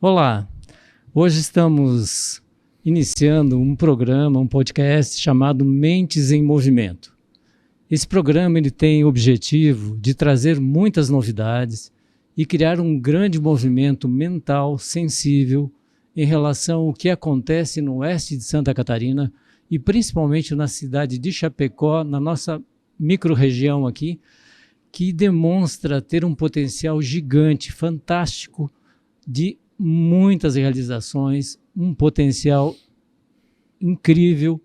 Olá, hoje estamos iniciando um programa, um podcast chamado Mentes em Movimento. Esse programa ele tem o objetivo de trazer muitas novidades e criar um grande movimento mental sensível em relação ao que acontece no oeste de Santa Catarina e principalmente na cidade de Chapecó, na nossa micro-região aqui, que demonstra ter um potencial gigante, fantástico, de muitas realizações, um potencial incrível.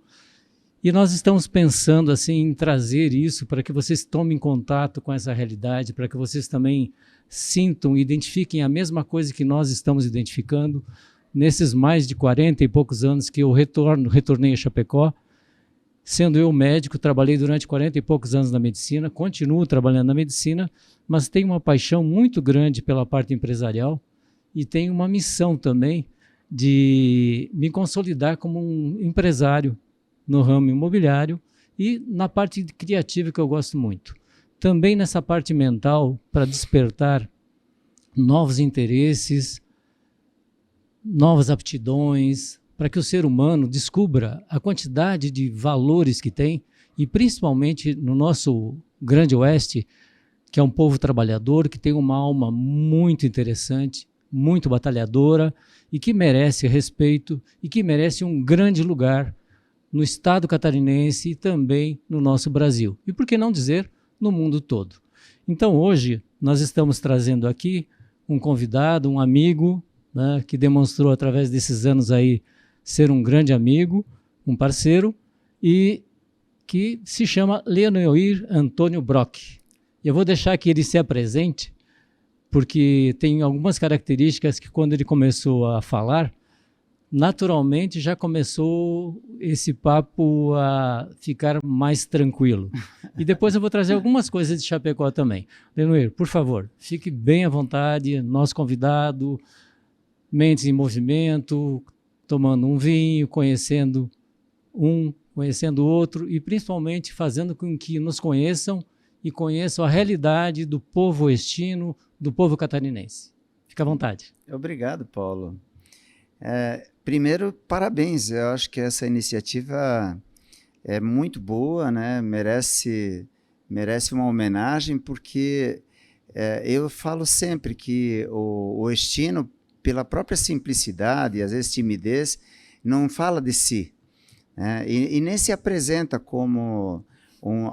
E nós estamos pensando assim, em trazer isso para que vocês tomem contato com essa realidade, para que vocês também sintam, identifiquem a mesma coisa que nós estamos identificando nesses mais de 40 e poucos anos que eu retornei a Chapecó. Sendo eu médico, trabalhei durante 40 e poucos anos na medicina, continuo trabalhando na medicina, mas tenho uma paixão muito grande pela parte empresarial e tenho uma missão também de me consolidar como um empresário no ramo imobiliário e na parte criativa que eu gosto muito. Também nessa parte mental, para despertar novos interesses, novas aptidões, para que o ser humano descubra a quantidade de valores que tem, e principalmente no nosso Grande Oeste, que é um povo trabalhador, que tem uma alma muito interessante, muito batalhadora, e que merece respeito, e que merece um grande lugar no estado catarinense e também no nosso Brasil. E por que não dizer, no mundo todo. Então hoje nós estamos trazendo aqui um convidado, um amigo, né, que demonstrou através desses anos aí ser um grande amigo, um parceiro, e que se chama Leonoir Antônio Brock. Eu vou deixar que ele se apresente, porque tem algumas características que quando ele começou a falar, naturalmente já começou esse papo a ficar mais tranquilo. E depois eu vou trazer algumas coisas de Chapecó também. Leonoir, por favor, fique bem à vontade, nosso convidado, Mentes em Movimento, tomando um vinho, conhecendo o outro e principalmente fazendo com que nos conheçam e conheçam a realidade do povo oestino, do povo catarinense. Fica à vontade. Obrigado, Paulo. Primeiro, parabéns. Eu acho que essa iniciativa é muito boa, né? Merece uma homenagem, porque eu falo sempre que o oestino, pela própria simplicidade e às vezes timidez, não fala de si, né? E nem se apresenta como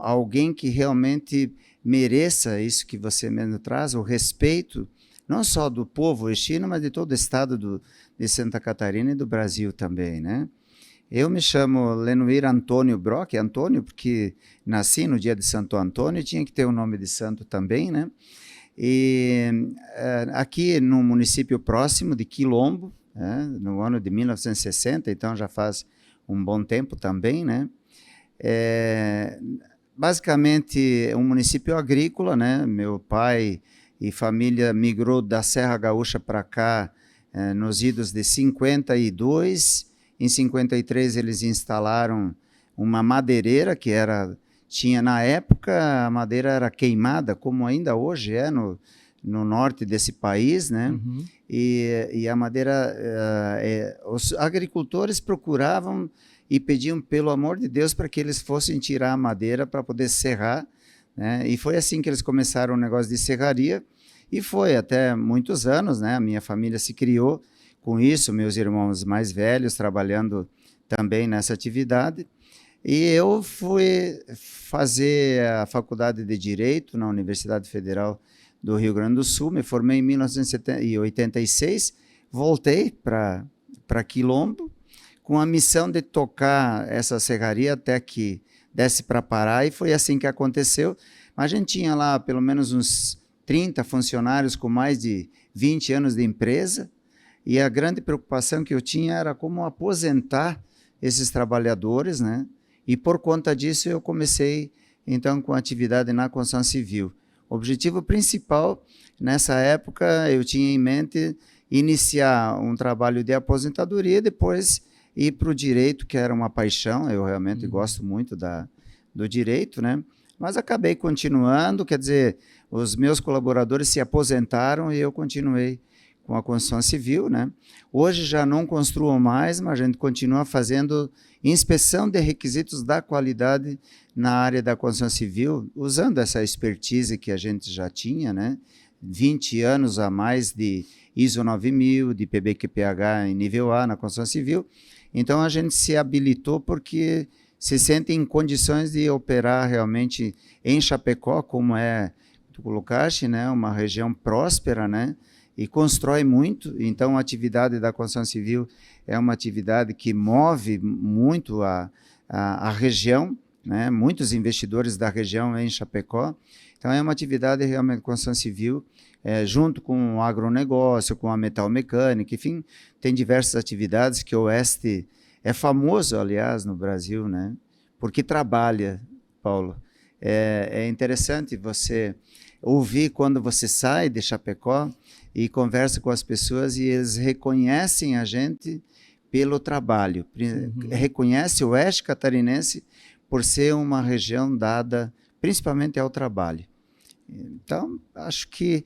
alguém que realmente mereça isso que você mesmo traz, o respeito, não só do povo oestino, mas de todo o estado de Santa Catarina e do Brasil também, né? Eu me chamo Leonoir Antônio Brock, Antônio porque nasci no dia de Santo Antônio e tinha que ter o nome de santo também, né? E aqui no município próximo de Quilombo, no ano de 1960, então já faz um bom tempo também, né? Basicamente é um município agrícola, né? Meu pai e família migrou da Serra Gaúcha para cá nos idos de 52. Em 53 eles instalaram uma madeireira que tinha na época, a madeira era queimada, como ainda hoje é no norte desse país, né? Uhum. E a madeira, os agricultores procuravam e pediam, pelo amor de Deus, para que eles fossem tirar a madeira para poder serrar, né? E foi assim que eles começaram o negócio de serraria, e foi até muitos anos, né? A minha família se criou com isso, meus irmãos mais velhos trabalhando também nessa atividade. E eu fui fazer a faculdade de Direito na Universidade Federal do Rio Grande do Sul, me formei em 1986, voltei para Quilombo, com a missão de tocar essa serraria até que desse para parar, e foi assim que aconteceu. A gente tinha lá pelo menos uns 30 funcionários com mais de 20 anos de empresa, e a grande preocupação que eu tinha era como aposentar esses trabalhadores, né? E por conta disso eu comecei então com a atividade na construção civil. O objetivo principal nessa época eu tinha em mente iniciar um trabalho de aposentadoria e depois ir para o direito, que era uma paixão, eu realmente gosto muito do direito, né? Mas acabei continuando, quer dizer, os meus colaboradores se aposentaram e eu continuei com a construção civil, né? Hoje já não construo mais, mas a gente continua fazendo inspeção de requisitos da qualidade na área da construção civil, usando essa expertise que a gente já tinha, né? 20 anos a mais de ISO 9000, de PBQPH em nível A na construção civil. Então a gente se habilitou porque se sente em condições de operar realmente em Chapecó, como tu colocaste, né? Uma região próspera, né? E constrói muito. Então a atividade da construção civil é uma atividade que move muito a região, né? Muitos investidores da região em Chapecó. Então é uma atividade realmente de construção civil, junto com o agronegócio, com a metalmecânica, enfim, tem diversas atividades que o Oeste é famoso, aliás, no Brasil, né? Porque trabalha, Paulo. É interessante você ouvir quando você sai de Chapecó e conversa com as pessoas e eles reconhecem a gente pelo trabalho, reconhece o Oeste Catarinense por ser uma região dada principalmente ao trabalho. Então, acho que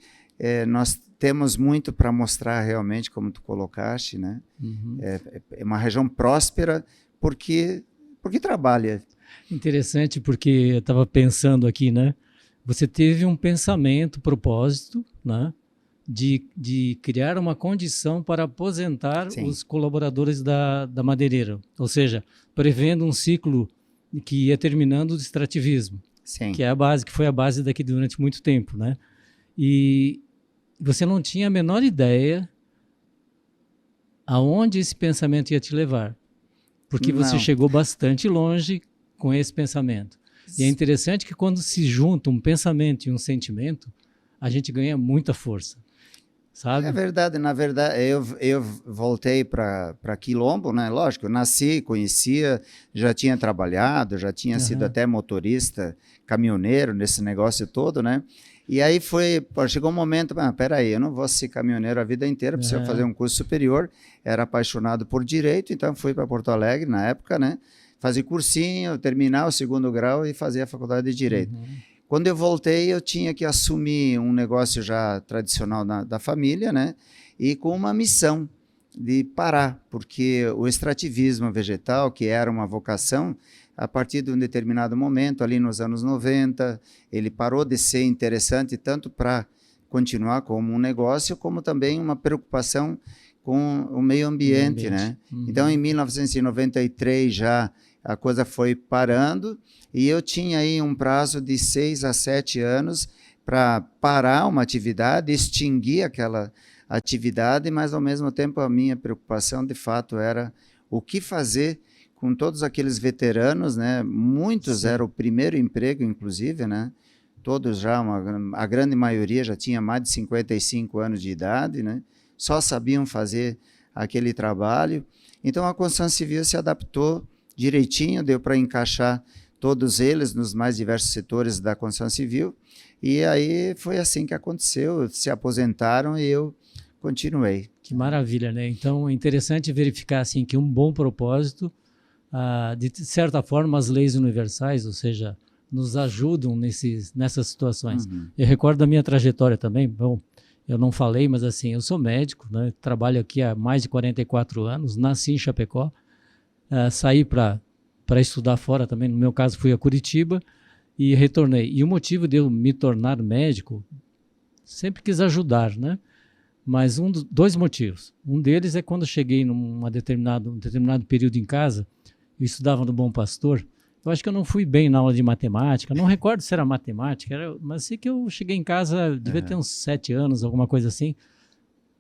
nós temos muito para mostrar realmente, como tu colocaste, né? É uma região próspera porque trabalha. Interessante, porque eu estava pensando aqui, né? Você teve um pensamento, propósito, né? De criar uma condição para aposentar Sim. os colaboradores da madeireira, ou seja, prevendo um ciclo que ia terminando do extrativismo. Sim. Que é a base, que foi a base daqui durante muito tempo, né? E você não tinha a menor ideia aonde esse pensamento ia te levar, porque você chegou bastante longe com esse pensamento. E é interessante que quando se junta um pensamento e um sentimento, a gente ganha muita força, sabe? É verdade, na verdade, eu voltei para Quilombo, né? Lógico, eu nasci, conhecia, já tinha trabalhado, já tinha sido até motorista, caminhoneiro nesse negócio todo, né? E aí chegou um momento, peraí, eu não vou ser caminhoneiro a vida inteira, preciso fazer um curso superior, era apaixonado por direito, então fui para Porto Alegre na época, né? Fazer cursinho, terminar o 2º grau e fazer a faculdade de direito. Quando eu voltei, eu tinha que assumir um negócio já tradicional da família, né? E com uma missão de parar, porque o extrativismo vegetal, que era uma vocação, a partir de um determinado momento, ali nos anos 90, ele parou de ser interessante tanto para continuar como um negócio, como também uma preocupação com o meio ambiente, né? Então, em 1993 já a coisa foi parando e eu tinha aí um prazo de 6 a 7 anos para parar uma atividade, extinguir aquela atividade, mas ao mesmo tempo a minha preocupação de fato era o que fazer com todos aqueles veteranos, né? Muitos era o primeiro emprego, inclusive, né? Todos já, a grande maioria já tinha mais de 55 anos de idade, né? Só sabiam fazer aquele trabalho. Então a construção civil se adaptou direitinho, deu para encaixar todos eles nos mais diversos setores da construção civil. E aí foi assim que aconteceu, se aposentaram e eu continuei. Que maravilha, né? Então é interessante verificar assim que um bom propósito, de certa forma, as leis universais, ou seja, nos ajudam nessas situações. Eu recordo da minha trajetória também, bom, eu não falei, mas assim, eu sou médico, né? Trabalho aqui há mais de 44 anos, nasci em Chapecó, saí para estudar fora também, no meu caso fui a Curitiba e retornei. E o motivo de eu me tornar médico, sempre quis ajudar, né? Mas dois motivos. Um deles é quando eu cheguei num determinado período em casa, eu estudava no Bom Pastor, eu acho que eu não fui bem na aula de matemática, não recordo se era matemática, mas sei que eu cheguei em casa, devia ter uns 7 anos, alguma coisa assim,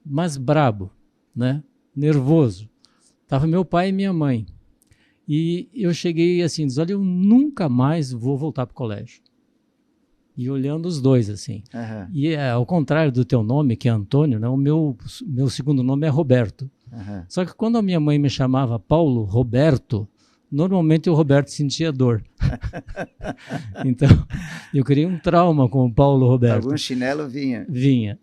mas brabo, né? Nervoso. Tava meu pai e minha mãe. E eu cheguei assim, disse, olha, eu nunca mais vou voltar para o colégio. E olhando os dois, assim. E ao contrário do teu nome, que é Antônio, né, o meu segundo nome é Roberto. Só que quando a minha mãe me chamava Paulo Roberto, normalmente o Roberto sentia dor. Então, eu criei um trauma com o Paulo Roberto. Algum chinelo vinha. Vinha.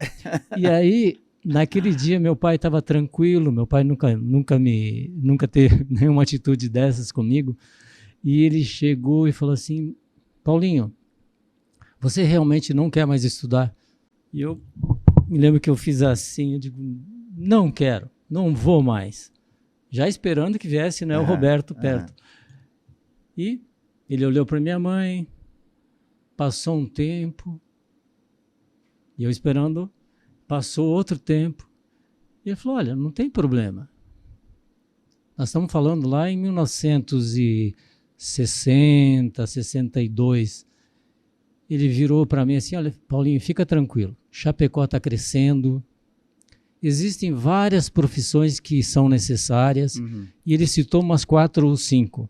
E aí, naquele dia, meu pai estava tranquilo, meu pai nunca teve nenhuma atitude dessas comigo, e ele chegou e falou assim, Paulinho, você realmente não quer mais estudar? E eu Me lembro que eu fiz assim, eu digo, não quero, não vou mais. Já esperando que viesse, né, o Roberto perto. E ele olhou para minha mãe, passou um tempo, e eu esperando, passou outro tempo, e ele falou, olha, não tem problema. Nós estamos falando lá em 1960, 62. Ele virou para mim assim, olha, Paulinho, fica tranquilo, Chapecó está crescendo, existem várias profissões que são necessárias, e ele citou umas 4 ou 5.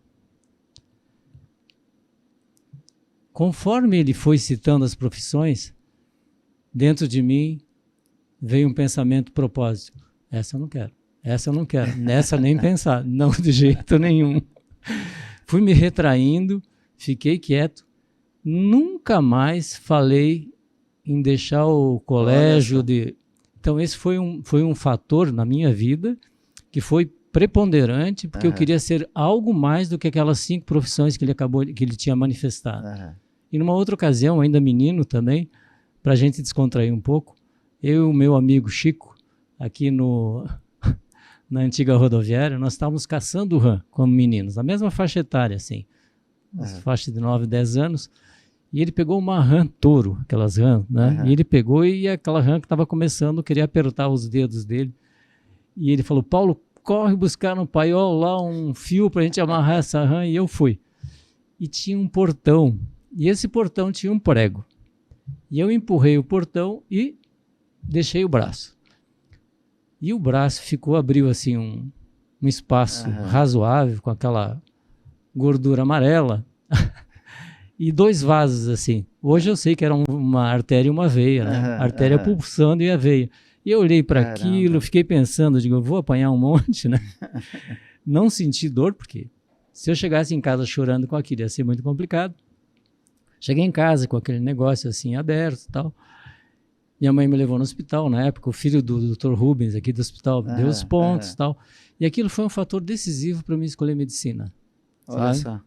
Conforme ele foi citando as profissões, dentro de mim veio um pensamento propósito. Essa eu não quero, nessa nem pensar, não de jeito nenhum. Fui me retraindo, fiquei quieto, nunca mais falei em deixar o colégio. Então esse foi um fator na minha vida que foi preponderante, porque eu queria ser algo mais do que aquelas 5 profissões que ele tinha manifestado. E numa outra ocasião, ainda menino também, para a gente descontrair um pouco, eu e o meu amigo Chico, aqui na antiga rodoviária, nós estávamos caçando rã como meninos, na mesma faixa etária, assim, faixa de 9, 10 anos, e ele pegou uma rã touro, aquelas rãs, né? E ele pegou e aquela rã que estava começando, queria apertar os dedos dele, e ele falou, Paulo, corre buscar no paiol lá um fio para a gente amarrar essa rã, e eu fui. E tinha um portão, e esse portão tinha um prego. E eu empurrei o portão e deixei o braço. E o braço abriu assim um espaço razoável, com aquela gordura amarela, e 2 vasos assim. Hoje eu sei que era uma artéria e uma veia, né? Artéria pulsando e a veia. E eu olhei para aquilo, fiquei pensando, digo, eu vou apanhar um monte, né? Não senti dor, porque se eu chegasse em casa chorando com aquilo, ia ser muito complicado. Cheguei em casa com aquele negócio assim aberto e tal. Minha mãe me levou no hospital na época, o filho do Dr. Rubens aqui do hospital deu os pontos e tal. E aquilo foi um fator decisivo para mim escolher medicina. Olha só.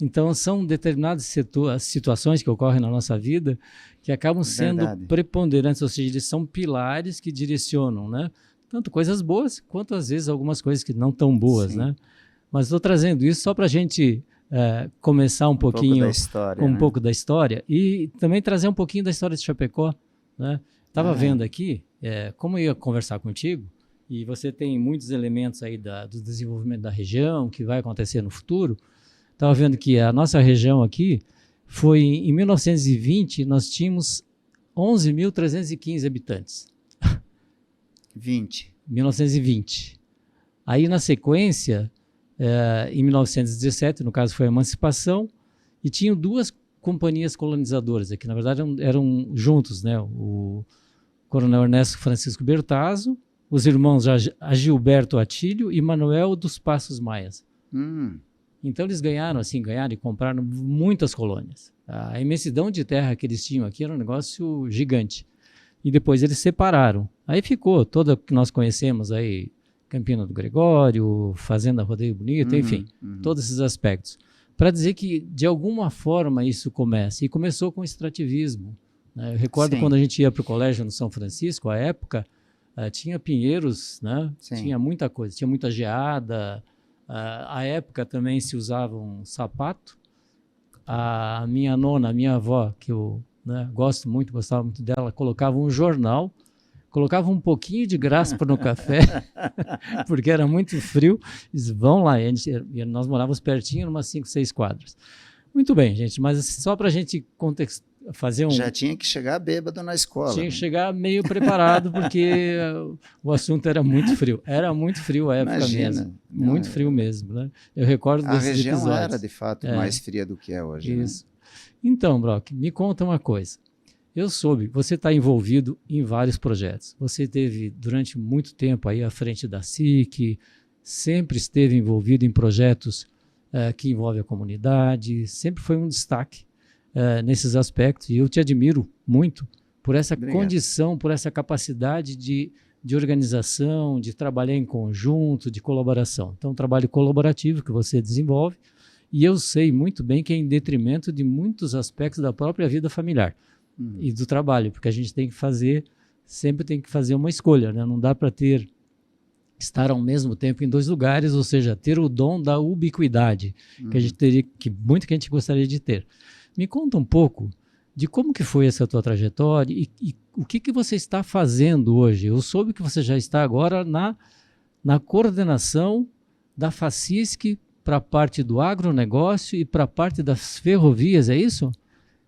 Então são determinadas situações que ocorrem na nossa vida que acabam sendo preponderantes, ou seja, eles são pilares que direcionam, né? Tanto coisas boas, quanto às vezes algumas coisas que não tão boas, né? Mas estou trazendo isso só para a gente começar um pouquinho da história, com um pouco da história e também trazer um pouquinho da história de Chapecó, né? Estava vendo aqui, como eu ia conversar contigo, e você tem muitos elementos aí do desenvolvimento da região, que vai acontecer no futuro. Estava vendo que a nossa região aqui foi, em 1920, nós tínhamos 11.315 habitantes. 1920. Aí, na sequência, em 1917, no caso foi a emancipação, e tinham 2 companhias colonizadoras aqui, na verdade eram juntos, né? O Coronel Ernesto Francisco Bertazzo, os irmãos Agilberto Atílio e Manuel dos Passos Maias. Então eles ganharam e compraram muitas colônias. A imensidão de terra que eles tinham aqui era um negócio gigante. E depois eles separaram. Aí ficou toda que nós conhecemos aí, Campina do Gregório, Fazenda Rodeio Bonito, enfim, todos esses aspectos. Para dizer que, de alguma forma, isso começa. E começou com o extrativismo, né? Eu recordo quando a gente ia para o colégio no São Francisco, à época, tinha pinheiros, né? Tinha muita coisa, tinha muita geada. À época também se usava um sapato. A minha nona, a minha avó, que eu gostava muito dela, colocava um jornal, colocava um pouquinho de graspa no café, porque era muito frio. Eles vão lá, nós morávamos pertinho, umas 5, 6 quadras. Muito bem, gente, mas só para a gente fazer um... Já tinha que chegar bêbado na escola. Tinha que chegar meio preparado, porque o assunto era muito frio. Era muito frio a época mesmo. Muito frio mesmo, né? Eu recordo desses episódios. A região era, de fato, mais fria do que é hoje. Isso. Né? Então, Brock, me conta uma coisa. Eu soube, você está envolvido em vários projetos. Você esteve durante muito tempo aí à frente da SIC, sempre esteve envolvido em projetos que envolvem a comunidade, sempre foi um destaque nesses aspectos. E eu te admiro muito por essa condição, por essa capacidade de organização, de trabalhar em conjunto, de colaboração. Então, um trabalho colaborativo que você desenvolve, e eu sei muito bem que é em detrimento de muitos aspectos da própria vida familiar. E do trabalho, porque a gente tem que fazer sempre tem que fazer uma escolha, né? Não dá para estar ao mesmo tempo em 2 lugares, ou seja, ter o dom da ubiquidade, que a gente teria, que muito que a gente gostaria de ter. Me conta um pouco de como que foi essa tua trajetória e o que você está fazendo hoje. Eu soube que você já está agora na coordenação da FACISC para a parte do agronegócio e para a parte das ferrovias, é isso?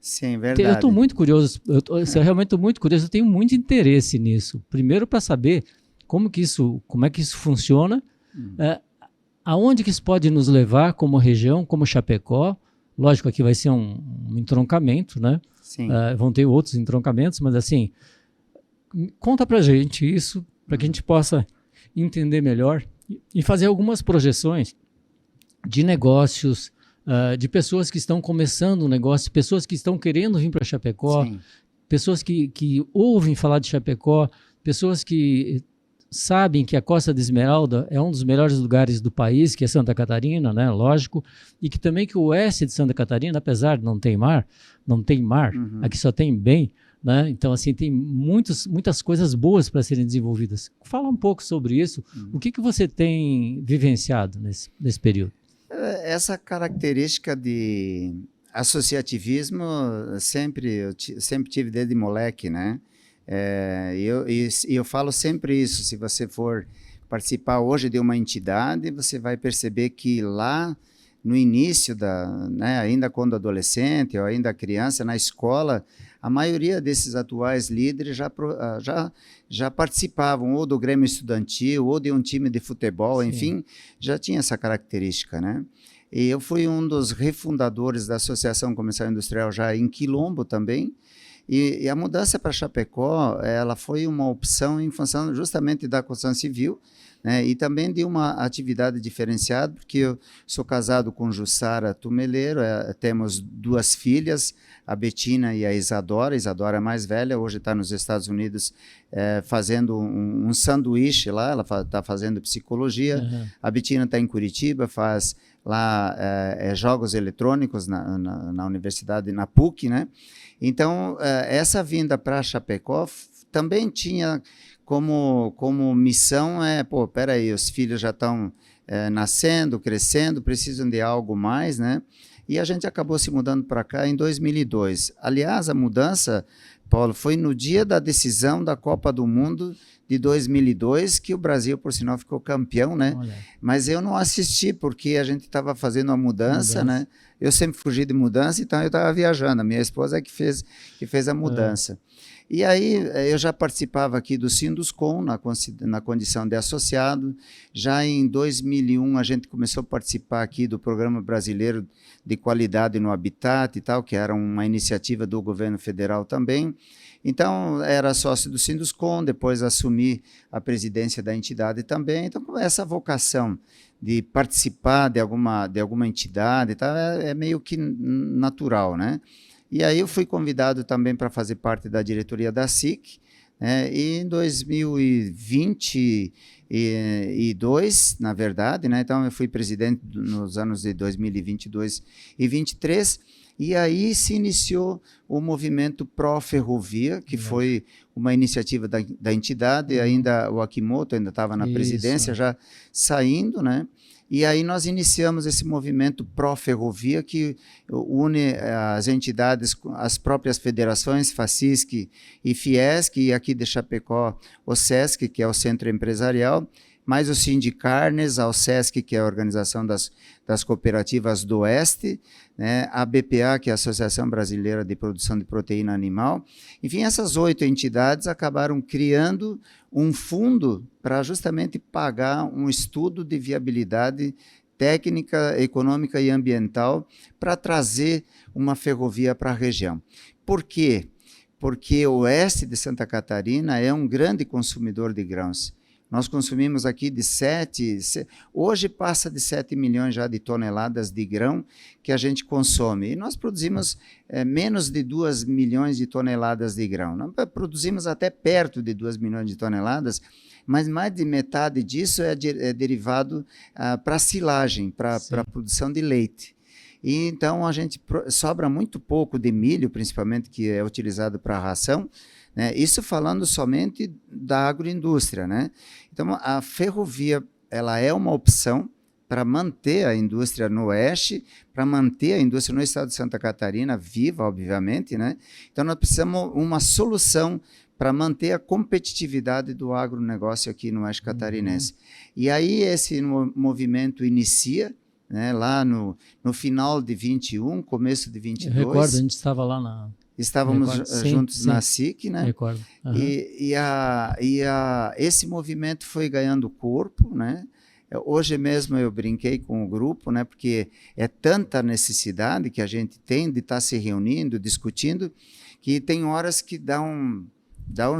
Sim, verdade. Eu estou muito curioso, eu realmente estou muito curioso, eu tenho muito interesse nisso. Primeiro para saber como é que isso funciona, aonde que isso pode nos levar como região, como Chapecó. Lógico, aqui vai ser um entroncamento, né? Sim. Vão ter outros entroncamentos, mas assim, conta pra gente isso, para que a gente possa entender melhor e fazer algumas projeções de negócios, de pessoas que estão começando um negócio, pessoas que estão querendo vir para Chapecó, sim, pessoas que ouvem falar de Chapecó, pessoas que sabem que a Costa de Esmeralda é um dos melhores lugares do país, que é Santa Catarina, né, lógico, e que também que o oeste de Santa Catarina, apesar de não ter mar, aqui só tem bem, né? Então assim, tem muitas coisas boas para serem desenvolvidas. Fala um pouco sobre isso, o que você tem vivenciado nesse período? Essa característica de associativismo eu sempre tive desde moleque, né? Eu falo sempre isso, se você for participar hoje de uma entidade, você vai perceber que lá no início, né, ainda quando adolescente ou ainda criança, na escola, a maioria desses atuais líderes já participavam ou do Grêmio Estudantil ou de um time de futebol, sim, enfim, já tinha essa característica, né? E eu fui um dos refundadores da Associação Comercial Industrial já em Quilombo também. E a mudança para Chapecó, ela foi uma opção em função justamente da construção civil, né, e também de uma atividade diferenciada, porque eu sou casado com Jussara Tumeleiro, temos 2 filhas, a Betina e a Isadora. A Isadora é mais velha, hoje está nos Estados Unidos fazendo um sanduíche lá, ela está fazendo psicologia. A Betina está em Curitiba, faz lá jogos eletrônicos na universidade, na PUC, né? Então, essa vinda para Chapecó também tinha como missão, peraí, os filhos já estão nascendo, crescendo, precisam de algo mais, né? E a gente acabou se mudando para cá em 2002. Aliás, a mudança, Paulo, foi no dia da decisão da Copa do Mundo de 2002, que o Brasil, por sinal, ficou campeão, né? Olha. Mas eu não assisti, porque a gente estava fazendo a mudança, né? Eu sempre fugi de mudança, então eu estava viajando. A minha esposa é que fez a mudança. E aí eu já participava aqui do Sinduscom, na condição de associado. Já em 2001 a gente começou a participar aqui do Programa Brasileiro de Qualidade no Habitat e tal, que era uma iniciativa do governo federal também. Então, era sócio do Sinduscom, depois assumi a presidência da entidade também. Então, essa vocação de participar de alguma entidade e tal, é meio que natural, né? E aí eu fui convidado também para fazer parte da diretoria da SIC, né? E em 2022, na verdade, né? Então eu fui presidente nos anos de 2022 e 2023, e aí se iniciou o movimento Pró-Ferrovia, que foi uma iniciativa da entidade, ainda o Akimoto ainda estava na presidência, já saindo, né? E aí nós iniciamos esse movimento Pró-Ferrovia, que une as entidades, as próprias federações, FACISC e Fiesc, e aqui de Chapecó, o SESC, que é o Centro Empresarial, mais o Sindicarnes, ao SESC, que é a Organização das Cooperativas do Oeste, né, a BPA, que é a Associação Brasileira de Produção de Proteína Animal. Enfim, essas 8 entidades acabaram criando um fundo para justamente pagar um estudo de viabilidade técnica, econômica e ambiental para trazer uma ferrovia para a região. Por quê? Porque o oeste de Santa Catarina é um grande consumidor de grãos. Nós consumimos aqui hoje passa de 7 milhões já de toneladas de grão que a gente consome. E nós produzimos menos de 2 milhões de toneladas de grão. Nós produzimos até perto de 2 milhões de toneladas, mas mais de metade disso é derivado para silagem, para a produção de leite. E então a gente sobra muito pouco de milho, principalmente, que é utilizado para ração, né? Isso falando somente da agroindústria, né? Então, a ferrovia, ela é uma opção para manter a indústria no oeste, para manter a indústria no estado de Santa Catarina viva, obviamente, né? Então, nós precisamos uma solução para manter a competitividade do agronegócio aqui no oeste catarinense. E aí esse movimento inicia, né, lá no final de 21, começo de 22. Eu recordo, a gente estava lá na... Estávamos juntos sim. na SIC, né? Recordo. Uhum. Esse movimento foi ganhando corpo, né? Hoje mesmo eu brinquei com o grupo, né? Porque é tanta necessidade que a gente tem de estar se reunindo, discutindo, que tem horas que dá um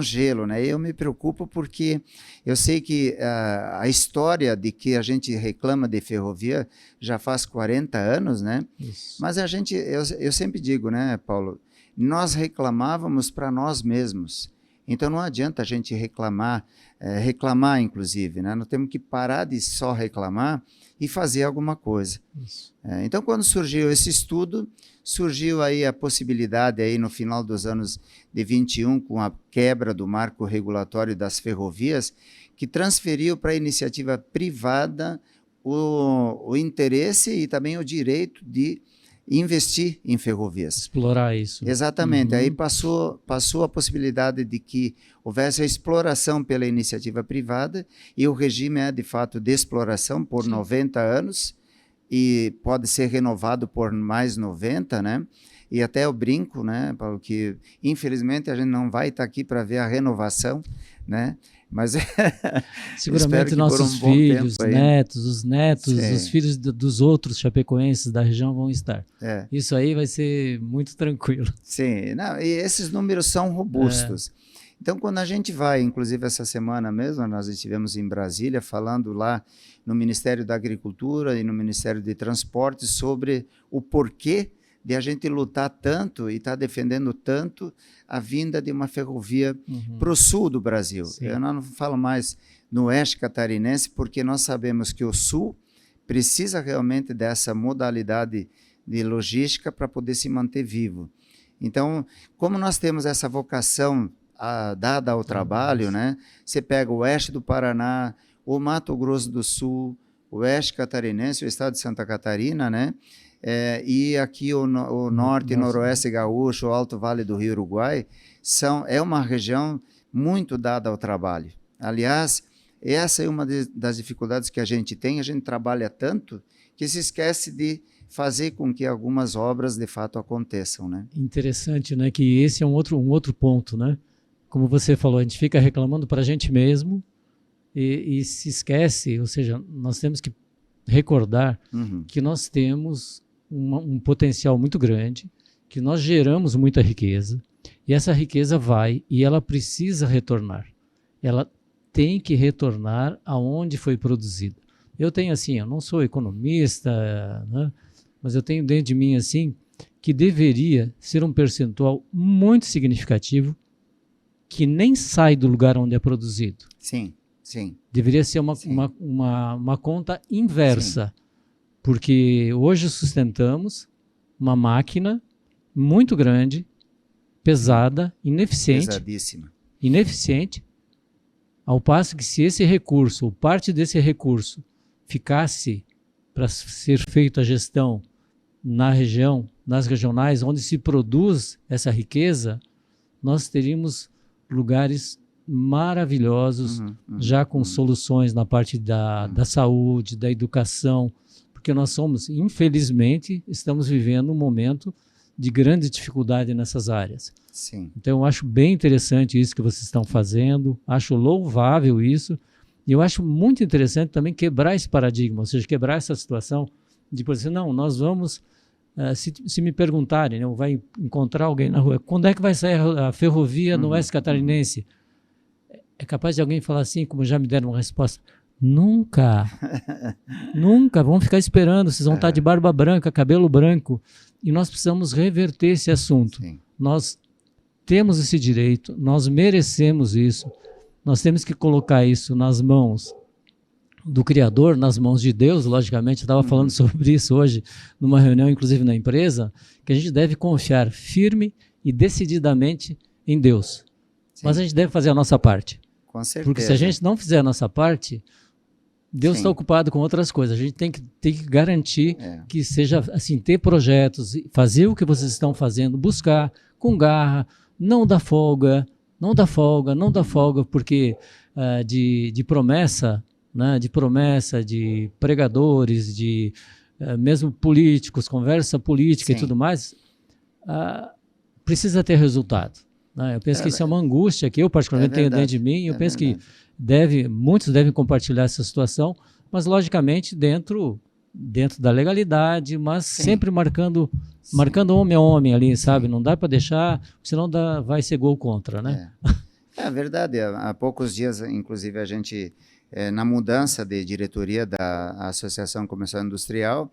gelo, né? Eu me preocupo porque eu sei que a história de que a gente reclama de ferrovia já faz 40 anos, né? Isso. Mas eu sempre digo, né, Paulo, nós reclamávamos para nós mesmos. Então não adianta a gente reclamar inclusive, né? Nós temos que parar de só reclamar e fazer alguma coisa. Então, quando surgiu esse estudo, surgiu aí a possibilidade aí no final dos anos de 21, com a quebra do marco regulatório das ferrovias, que transferiu para a iniciativa privada o interesse e também o direito de investir em ferrovias. Explorar isso. Exatamente. Aí passou a possibilidade de que houvesse a exploração pela iniciativa privada, e o regime é, de fato, de exploração por 90 anos, e pode ser renovado por mais 90, né? E até eu brinco, né, Paulo, que infelizmente a gente não vai estar aqui para ver a renovação, né? Mas seguramente nossos filhos, netos, os netos, os filhos dos outros chapecoenses da região vão estar. Isso aí vai ser muito tranquilo. Sim, não, e esses números são robustos. Então, quando a gente vai, inclusive essa semana mesmo, nós estivemos em Brasília falando lá no Ministério da Agricultura e no Ministério de Transportes sobre o porquê de a gente lutar tanto e estar defendendo tanto a vinda de uma ferrovia para o sul do Brasil. Eu não falo mais no oeste catarinense, porque nós sabemos que o sul precisa realmente dessa modalidade de logística para poder se manter vivo. Então, como nós temos essa vocação dada ao trabalho, né? Você pega o oeste do Paraná, o Mato Grosso do Sul, o oeste catarinense, o estado de Santa Catarina, né? E aqui o norte e noroeste gaúcho, o Alto Vale do Rio Uruguai, é uma região muito dada ao trabalho. Aliás, essa é uma das dificuldades que a gente tem. A gente trabalha tanto que se esquece de fazer com que algumas obras de fato aconteçam, né? Interessante, né? Que esse é um outro ponto, né? Como você falou, a gente fica reclamando para a gente mesmo e se esquece, ou seja, nós temos que recordar que nós temos um potencial muito grande, que nós geramos muita riqueza, e essa riqueza vai e ela precisa retornar. Ela tem que retornar aonde foi produzida. Eu tenho assim, eu não sou economista, né, mas eu tenho dentro de mim assim, que deveria ser um percentual muito significativo que nem sai do lugar onde é produzido. Sim, sim. Deveria ser uma conta inversa. Sim. Porque hoje sustentamos uma máquina muito grande, pesada, ineficiente, ao passo que se esse recurso, ou parte desse recurso, ficasse para ser feita a gestão na região, nas regionais, onde se produz essa riqueza, nós teríamos lugares maravilhosos, já com soluções na parte da saúde, da educação, porque nós infelizmente, estamos vivendo um momento de grande dificuldade nessas áreas. Sim. Então, eu acho bem interessante isso que vocês estão fazendo, acho louvável isso, e eu acho muito interessante também quebrar esse paradigma, ou seja, quebrar essa situação de, por exemplo, não, nós vamos, se me perguntarem, né, vai encontrar alguém na rua, quando é que vai sair a ferrovia no oeste catarinense? É capaz de alguém falar assim, como já me deram uma resposta, nunca, vamos ficar esperando, vocês vão estar de barba branca, cabelo branco, e nós precisamos reverter esse assunto. Sim. Nós temos esse direito, nós merecemos isso, nós temos que colocar isso nas mãos do Criador, nas mãos de Deus, logicamente. Eu estava falando sobre isso hoje, numa reunião, inclusive na empresa, que a gente deve confiar firme e decididamente em Deus. mas a gente deve fazer a nossa parte. Com certeza. Porque se a gente não fizer a nossa parte, Deus está ocupado com outras coisas. A gente tem que garantir que seja assim, ter projetos, fazer o que vocês estão fazendo, buscar com garra, não dar folga, porque de promessa, né, de pregadores, de mesmo políticos, conversa política e tudo mais, precisa ter resultado. Né? Eu penso que isso é uma angústia que eu particularmente tenho dentro de mim. Eu penso que muitos devem compartilhar essa situação, mas logicamente dentro da legalidade, mas sempre marcando homem a homem ali, sabe? Não dá para deixar, senão vai ser gol contra, né? É verdade. Há poucos dias, inclusive, a gente, na mudança de diretoria da Associação Comercial Industrial,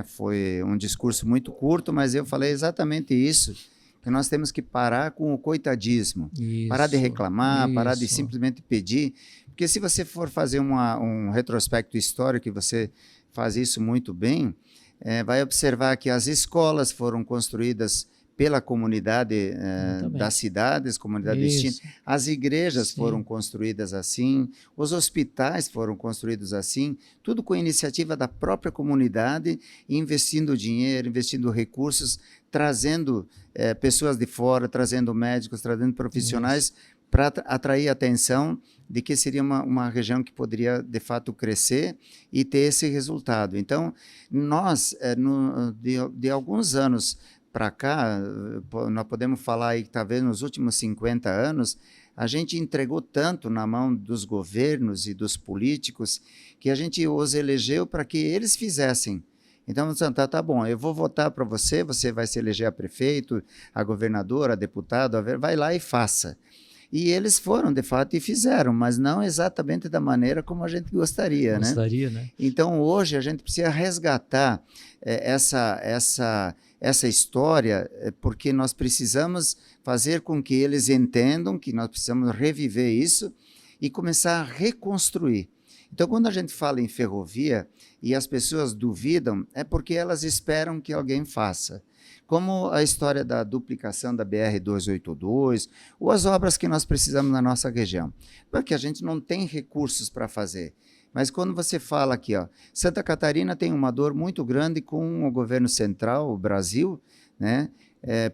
foi um discurso muito curto, mas eu falei exatamente isso, que nós temos que parar com o coitadismo, parar de reclamar, parar de simplesmente pedir, porque se você for fazer um retrospecto histórico, e você faz isso muito bem, vai observar que as escolas foram construídas pela comunidade das cidades, comunidade distinta. As igrejas foram construídas assim, os hospitais foram construídos assim, tudo com iniciativa da própria comunidade, investindo dinheiro, investindo recursos, trazendo pessoas de fora, trazendo médicos, trazendo profissionais para atrair a atenção de que seria uma região que poderia, de fato, crescer e ter esse resultado. Então, nós, de alguns anos para cá, nós podemos falar aí que talvez nos últimos 50 anos, a gente entregou tanto na mão dos governos e dos políticos que a gente os elegeu para que eles fizessem. Então, tá bom, eu vou votar para você, você vai se eleger a prefeito, a governadora, a deputado, vai lá e faça. E eles foram, de fato, e fizeram, mas não exatamente da maneira como a gente gostaria, né? Então, hoje, a gente precisa resgatar essa história, porque nós precisamos fazer com que eles entendam que nós precisamos reviver isso e começar a reconstruir. Então, quando a gente fala em ferrovia e as pessoas duvidam, é porque elas esperam que alguém faça. Como a história da duplicação da BR-282, ou as obras que nós precisamos na nossa região. Porque a gente não tem recursos para fazer. Mas quando você fala aqui, Santa Catarina tem uma dor muito grande com o governo central, o Brasil, né?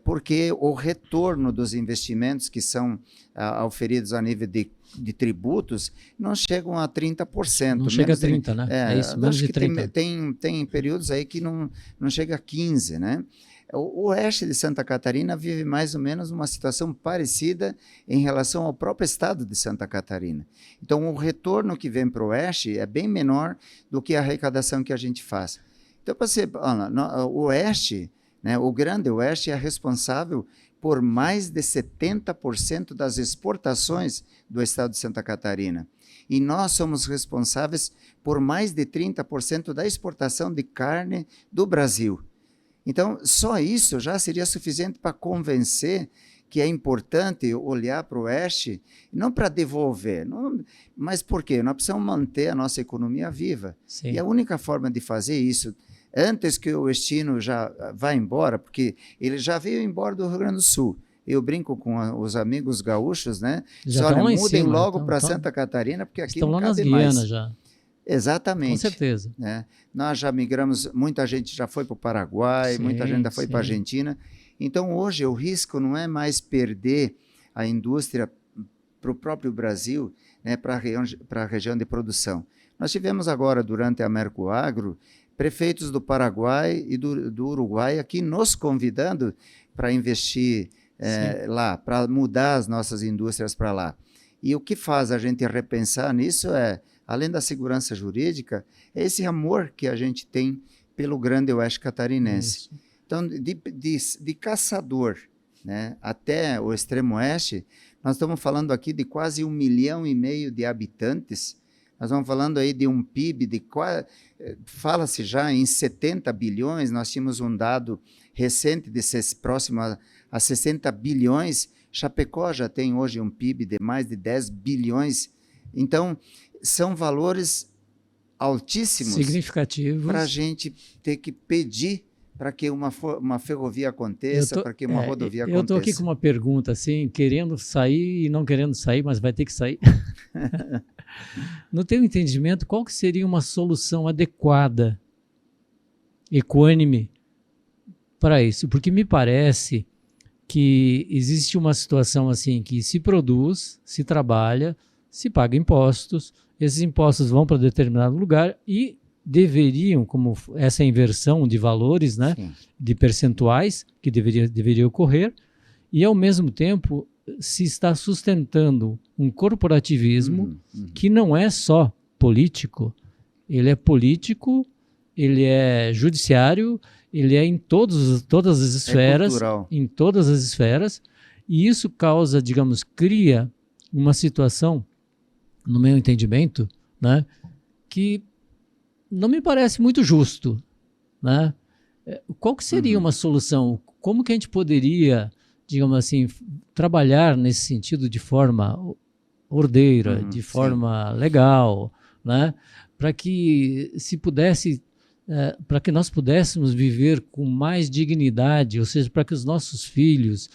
Porque o retorno dos investimentos que são oferidos a nível de tributos não chegam a 30%. Não chega a 30%, né? É isso, menos de 30%. Tem períodos aí que não chega a 15%, né? O oeste de Santa Catarina vive mais ou menos uma situação parecida em relação ao próprio estado de Santa Catarina. Então, o retorno que vem para o oeste é bem menor do que a arrecadação que a gente faz. Então, para você, o oeste, né, o grande oeste é responsável por mais de 70% das exportações do estado de Santa Catarina. E nós somos responsáveis por mais de 30% da exportação de carne do Brasil. Então, só isso já seria suficiente para convencer que é importante olhar para o oeste, não para devolver, mas por quê? Nós precisamos manter a nossa economia viva. Sim. E a única forma de fazer isso, antes que o oestino já vá embora, porque ele já veio embora do Rio Grande do Sul. Eu brinco com os amigos gaúchos, né? Já mudem logo para Santa Catarina, porque aqui estão não lá nas cabe mais. Guianas já. Exatamente. Com certeza. Né? Nós já migramos, muita gente já foi para o Paraguai, muita gente já foi para a Argentina. Então, hoje, o risco não é mais perder a indústria para o próprio Brasil, né, para a região de produção. Nós tivemos agora, durante a Mercoagro, prefeitos do Paraguai e do Uruguai aqui nos convidando para investir lá, para mudar as nossas indústrias para lá. E o que faz a gente repensar nisso além da segurança jurídica, é esse amor que a gente tem pelo grande oeste catarinense. Isso. Então, de caçador, né, até o extremo oeste, nós estamos falando aqui de quase 1,5 milhão de habitantes. Nós estamos falando aí de um PIB de quase, fala-se já em 70 bilhões, nós tínhamos um dado recente próximo a 60 bilhões. Chapecó já tem hoje um PIB de mais de 10 bilhões. Então, são valores altíssimos, significativos, para a gente ter que pedir para que uma ferrovia aconteça, para que uma rodovia aconteça. Eu estou aqui com uma pergunta, assim, querendo sair e não querendo sair, mas vai ter que sair. No teu entendimento, qual que seria uma solução adequada, equânime, para isso? Porque me parece que existe uma situação assim, que se produz, se trabalha, se paga impostos, esses impostos vão para determinado lugar e deveriam, como essa inversão de valores, né, de percentuais que deveria ocorrer, e ao mesmo tempo se está sustentando um corporativismo que não é só político, ele é político, ele é judiciário, ele é em todas as esferas, em todas as esferas, e isso causa, digamos, cria uma situação, no meu entendimento, né, que não me parece muito justo, né? Qual que seria uma solução? Como que a gente poderia, digamos assim, trabalhar nesse sentido de forma ordeira, de forma legal, né? Para que se pudesse, para que nós pudéssemos viver com mais dignidade, ou seja, para que os nossos filhos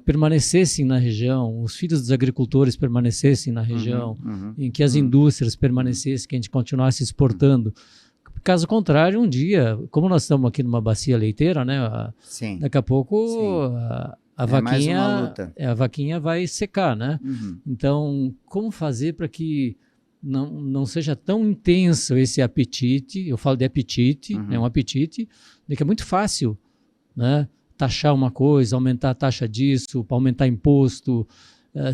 permanecessem na região, os filhos dos agricultores permanecessem na região, em que as indústrias permanecessem, que a gente continuasse exportando. Caso contrário, um dia, como nós estamos aqui numa bacia leiteira, né, daqui a pouco a vaquinha vai secar, né? Então, como fazer para que não seja tão intenso esse apetite? Eu falo de apetite, é um apetite, que é muito fácil, né? Taxar uma coisa, aumentar a taxa disso, para aumentar imposto.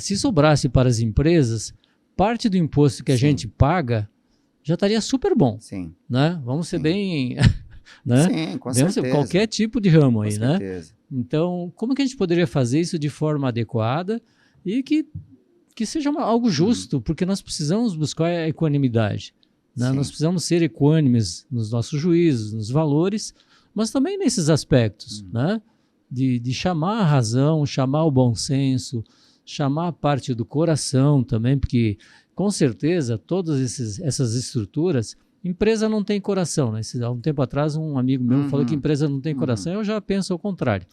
Se sobrasse para as empresas, parte do imposto que a gente paga já estaria super bom. Né? Vamos ser bem... né? Sim, com certeza. Qualquer tipo de ramo aí, com né? certeza. Então, como que a gente poderia fazer isso de forma adequada e que seja algo justo, porque nós precisamos buscar a equanimidade. Né? Nós precisamos ser equânimes nos nossos juízos, nos valores, mas também nesses aspectos, né? De chamar a razão, chamar o bom senso, chamar a parte do coração também, porque com certeza todas essas estruturas, empresa não tem coração, né? Há um tempo atrás um amigo meu falou que empresa não tem coração, eu já penso ao contrário.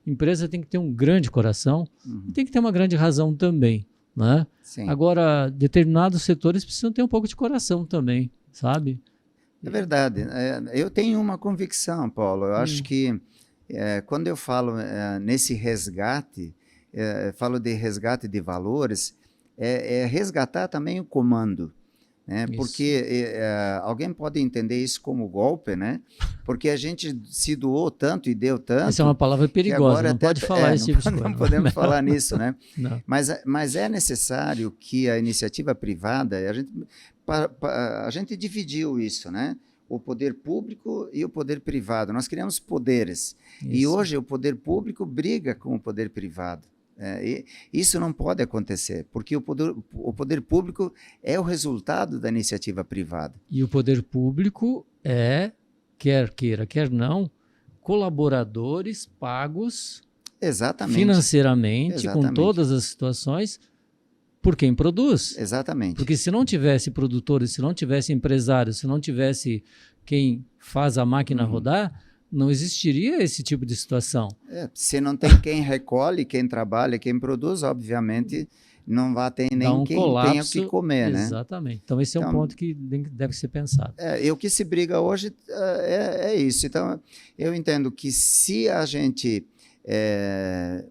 Empresa tem que ter um grande coração e tem que ter uma grande razão também, né? Agora, determinados setores precisam ter um pouco de coração também, sabe? É verdade. Eu tenho uma convicção, Paulo, eu acho que quando eu falo nesse resgate, falo de resgate de valores, resgatar também o comando, né? Porque alguém pode entender isso como golpe, né? Porque a gente se doou tanto e deu tanto. Essa é uma palavra perigosa, não pode falar esse tipo de coisa. Não podemos falar nisso, né? Não. Mas é necessário que a iniciativa privada, a gente dividiu isso, né? O poder público e o poder privado. Nós criamos poderes. E hoje o poder público briga com o poder privado. Isso não pode acontecer, porque o poder público é o resultado da iniciativa privada. E o poder público quer queira, quer não, colaboradores pagos financeiramente, com todas as situações, por quem produz. Exatamente. Porque se não tivesse produtores, se não tivesse empresários, se não tivesse quem faz a máquina rodar, não existiria esse tipo de situação. Se não tem quem recolhe, quem trabalha, quem produz, obviamente não vai ter nem quem tenha o que comer, né? Exatamente. Então esse é um ponto que deve ser pensado. E o que se briga hoje é isso. Então eu entendo que se a gente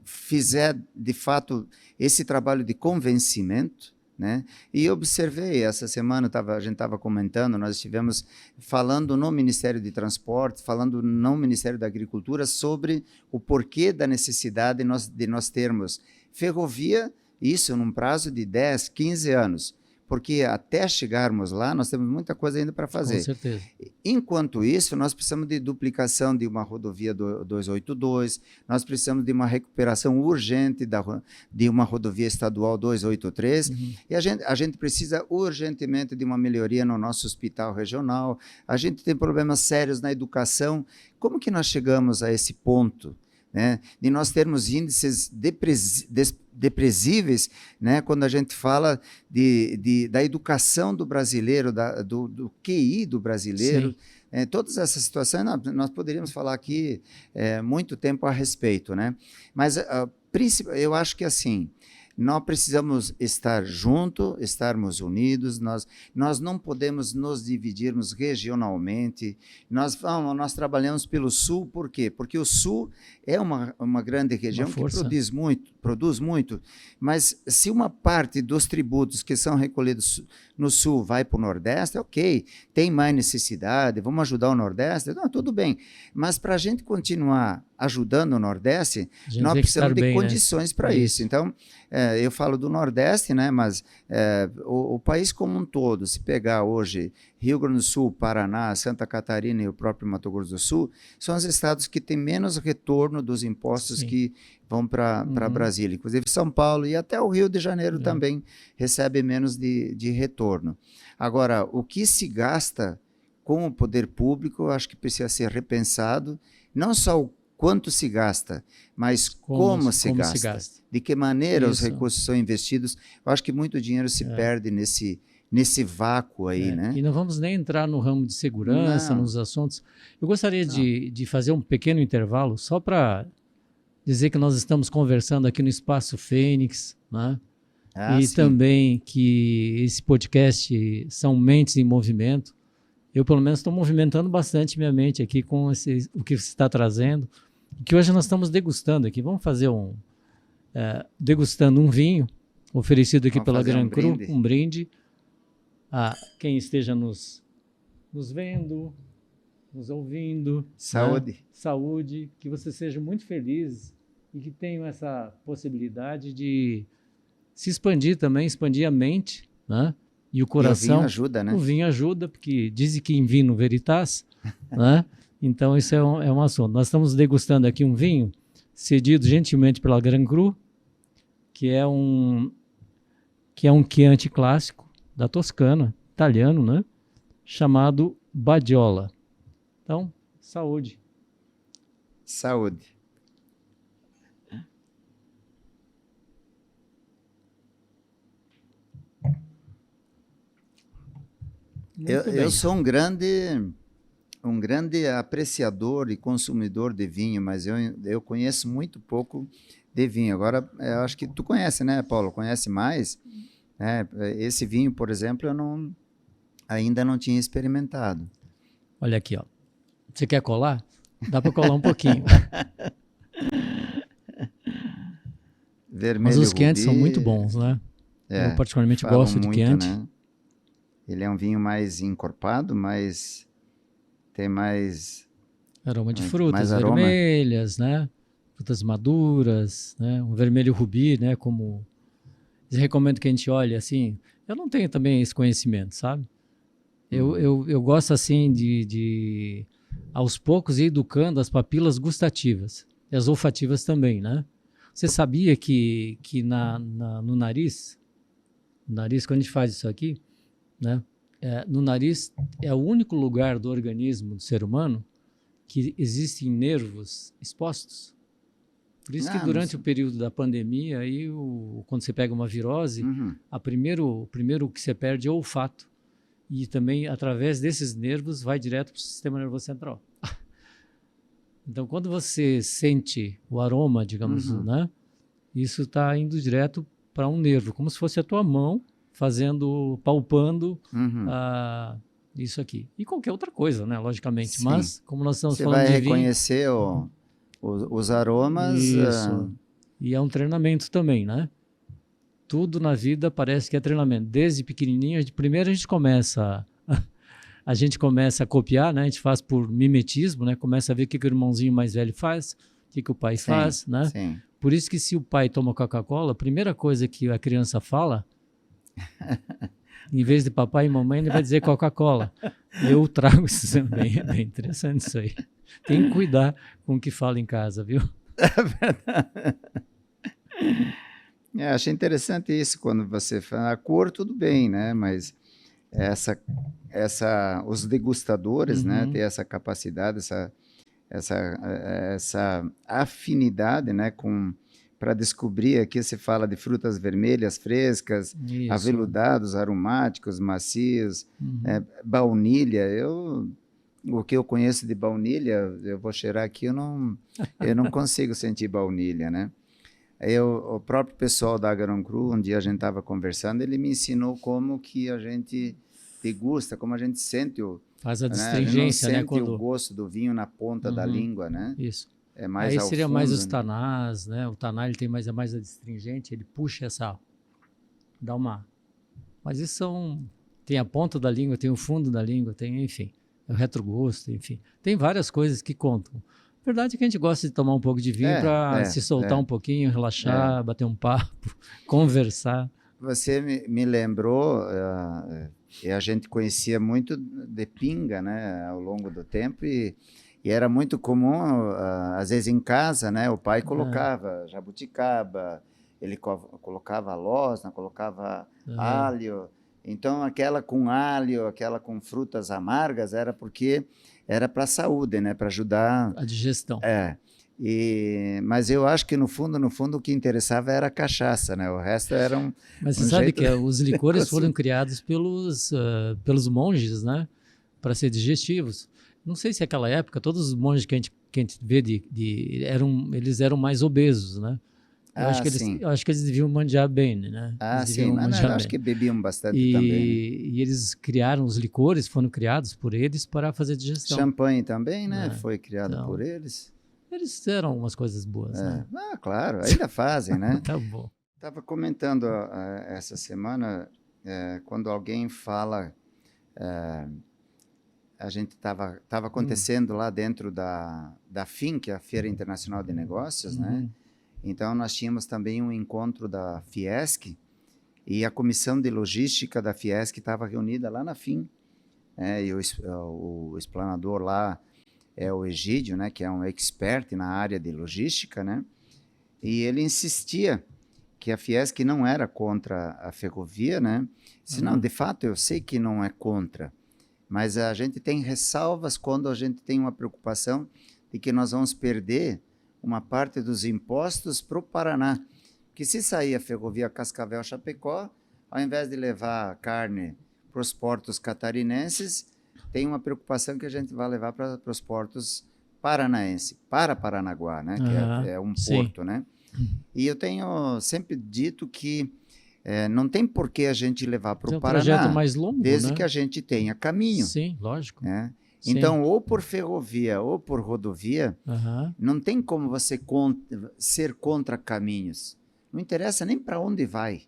fizer de fato esse trabalho de convencimento, né? E observei, essa semana a gente estava comentando, nós estivemos falando no Ministério de Transportes, falando no Ministério da Agricultura sobre o porquê da necessidade de nós termos ferrovia, isso num prazo de 10, 15 anos, porque até chegarmos lá nós temos muita coisa ainda para fazer. Com certeza. Enquanto isso, nós precisamos de duplicação de uma rodovia 282, nós precisamos de uma recuperação urgente de uma rodovia estadual 283, e a gente precisa urgentemente de uma melhoria no nosso hospital regional, a gente tem problemas sérios na educação. Como que nós chegamos a esse ponto, né, de nós termos índices depresíveis, né, quando a gente fala da educação do brasileiro, do QI do brasileiro, todas essas situações, nós poderíamos falar aqui muito tempo a respeito, né? Mas eu acho que assim, nós precisamos estar juntos, estarmos unidos, nós não podemos nos dividirmos regionalmente. Nós trabalhamos pelo Sul, por quê? Porque o Sul é uma grande região que produz muito, mas se uma parte dos tributos que são recolhidos no Sul vai para o Nordeste, ok, tem mais necessidade, vamos ajudar o Nordeste, não, tudo bem, mas para a gente continuar ajudando o Nordeste, nós precisamos de condições para isso. Então, eu falo do Nordeste, né, mas o país como um todo, se pegar hoje Rio Grande do Sul, Paraná, Santa Catarina e o próprio Mato Grosso do Sul, são os estados que têm menos retorno dos impostos que vão para Brasília. Inclusive São Paulo e até o Rio de Janeiro também recebe menos de retorno. Agora, o que se gasta com o poder público, eu acho que precisa ser repensado, não só o quanto se gasta, mas como se gasta. De que maneira os recursos são investidos. Eu acho que muito dinheiro se perde nesse vácuo aí, né? E não vamos nem entrar no ramo de segurança, nos assuntos. Eu gostaria de fazer um pequeno intervalo só para dizer que nós estamos conversando aqui no Espaço Fênix, né? Também que esse podcast são Mentes em Movimento. Eu, pelo menos, estou movimentando bastante minha mente aqui com o que você está trazendo, que hoje nós estamos degustando aqui. Vamos fazer degustando um vinho oferecido aqui pela Gran Cru, um brinde a quem esteja nos vendo, nos ouvindo. Saúde. Né? Saúde, que você seja muito feliz e que tenham essa possibilidade de se expandir também, expandir a mente, né? E o coração. E o vinho ajuda, né? O vinho ajuda, porque dizem que in vino veritas, né? Então isso é um assunto. Nós estamos degustando aqui um vinho cedido gentilmente pela Gran Cru, que é um Chianti clássico da Toscana, italiano, né? Chamado Badiola. Então, saúde. Saúde. Eu sou um grande apreciador e consumidor de vinho, mas eu conheço muito pouco de vinho. Agora, eu acho que tu conhece, né, Paulo? Conhece mais? Esse vinho, por exemplo, eu ainda não tinha experimentado. Olha aqui, ó. Você quer colar? Dá para colar um pouquinho. Vermelho mas os Rubi, Chianti são muito bons, né? Eu particularmente gosto de Chianti. Né? Ele é um vinho mais encorpado, mas tem mais aroma de frutas vermelhas, né? Frutas maduras, né? Um vermelho rubi, né? Como eu recomendo que a gente olhe assim. Eu não tenho também esse conhecimento, sabe? Eu gosto assim de aos poucos ir educando as papilas gustativas e as olfativas também, né? Você sabia que no nariz, quando a gente faz isso aqui, né? No nariz é o único lugar do organismo do ser humano que existem nervos expostos. Por isso que durante o período da pandemia, aí quando você pega uma virose, o primeiro que você perde é o olfato. E também, através desses nervos, vai direto para o sistema nervoso central. Então, quando você sente o aroma, digamos, né? Isso está indo direto para um nervo, como se fosse a tua mão palpando isso aqui. E qualquer outra coisa, né? Logicamente. Sim. Mas, como nós estamos falando de vinho... Você vai reconhecer os aromas... Isso. E é um treinamento também, né? Tudo na vida parece que é treinamento. Desde pequenininho, primeiro a gente começa a copiar, né? A gente faz por mimetismo, né? Começa a ver o que o irmãozinho mais velho faz, o que o pai faz, né? Sim. Por isso que se o pai toma Coca-Cola, a primeira coisa que a criança fala, em vez de papai e mamãe, ele vai dizer Coca-Cola. Eu trago isso também, é bem interessante isso aí. Tem que cuidar com o que fala em casa, viu? É verdade. Achei interessante isso, quando você fala a cor, tudo bem, né? Mas os degustadores, né? Ter essa capacidade, essa afinidade, né? para descobrir, aqui se fala de frutas vermelhas, frescas, Isso. aveludados, aromáticos, macios, Uhum. baunilha. O que eu conheço de baunilha, eu vou cheirar aqui, eu não consigo sentir baunilha, né? O próprio pessoal da Agaron Cru, um dia a gente estava conversando, ele me ensinou como que a gente degusta, como a gente sente Faz a né? distringência, Não né? sente Quando... o gosto do vinho na ponta da língua, né? Isso. É mais Aí ao seria fundo, mais os né? tanás, né? O taná ele tem mais a astringente, ele puxa dá uma... Mas isso tem a ponta da língua, tem o fundo da língua, tem, enfim, o retrogosto, enfim. Tem várias coisas que contam. A verdade é que a gente gosta de tomar um pouco de vinho para se soltar um pouquinho, relaxar, bater um papo, conversar. Você me lembrou, e a gente conhecia muito de pinga, né, ao longo do tempo, e era muito comum, às vezes em casa, né, o pai colocava jabuticaba, ele colocava losna, colocava alho. Então, aquela com alho, aquela com frutas amargas, era porque era para a saúde, né, para ajudar a digestão. Mas eu acho que no fundo o que interessava era a cachaça, né? O resto era Mas você sabe que os licores foram criados pelos monges, né? Para ser digestivos. Não sei se naquela época todos os monges que a gente vê eles eram mais obesos, né? Eu acho que eles deviam manjar bem, né? Sim, mas eu acho que bebiam bastante também. E eles criaram os licores, foram criados por eles para fazer digestão. Champanhe também, né? Foi criado por eles. Eles fizeram umas coisas boas, né? Claro, ainda fazem, né? Tá bom. Estava comentando essa semana, quando alguém fala, a gente estava acontecendo lá dentro da FIN, que é a Feira Internacional de Negócios, né? Então, nós tínhamos também um encontro da Fiesc, e a comissão de logística da Fiesc estava reunida lá na FIN, e o explanador lá é o Egídio, né, que é um expert na área de logística, né, e ele insistia que a Fiesc não era contra a ferrovia, né, senão, de fato, eu sei que não é contra, mas a gente tem ressalvas quando a gente tem uma preocupação de que nós vamos perder uma parte dos impostos para o Paraná. Que se sair a ferrovia Cascavel-Chapecó, ao invés de levar carne para os portos catarinenses, tem uma preocupação que a gente vai levar para os portos paranaenses, para Paranaguá, né? Que é um porto, né? E eu tenho sempre dito que não tem por que a gente levar para o Paraná, projeto mais longo, desde né? que a gente tenha caminho. Sim, lógico. Né? Então, ou por ferrovia ou por rodovia, não tem como você ser contra caminhos. Não interessa nem para onde vai.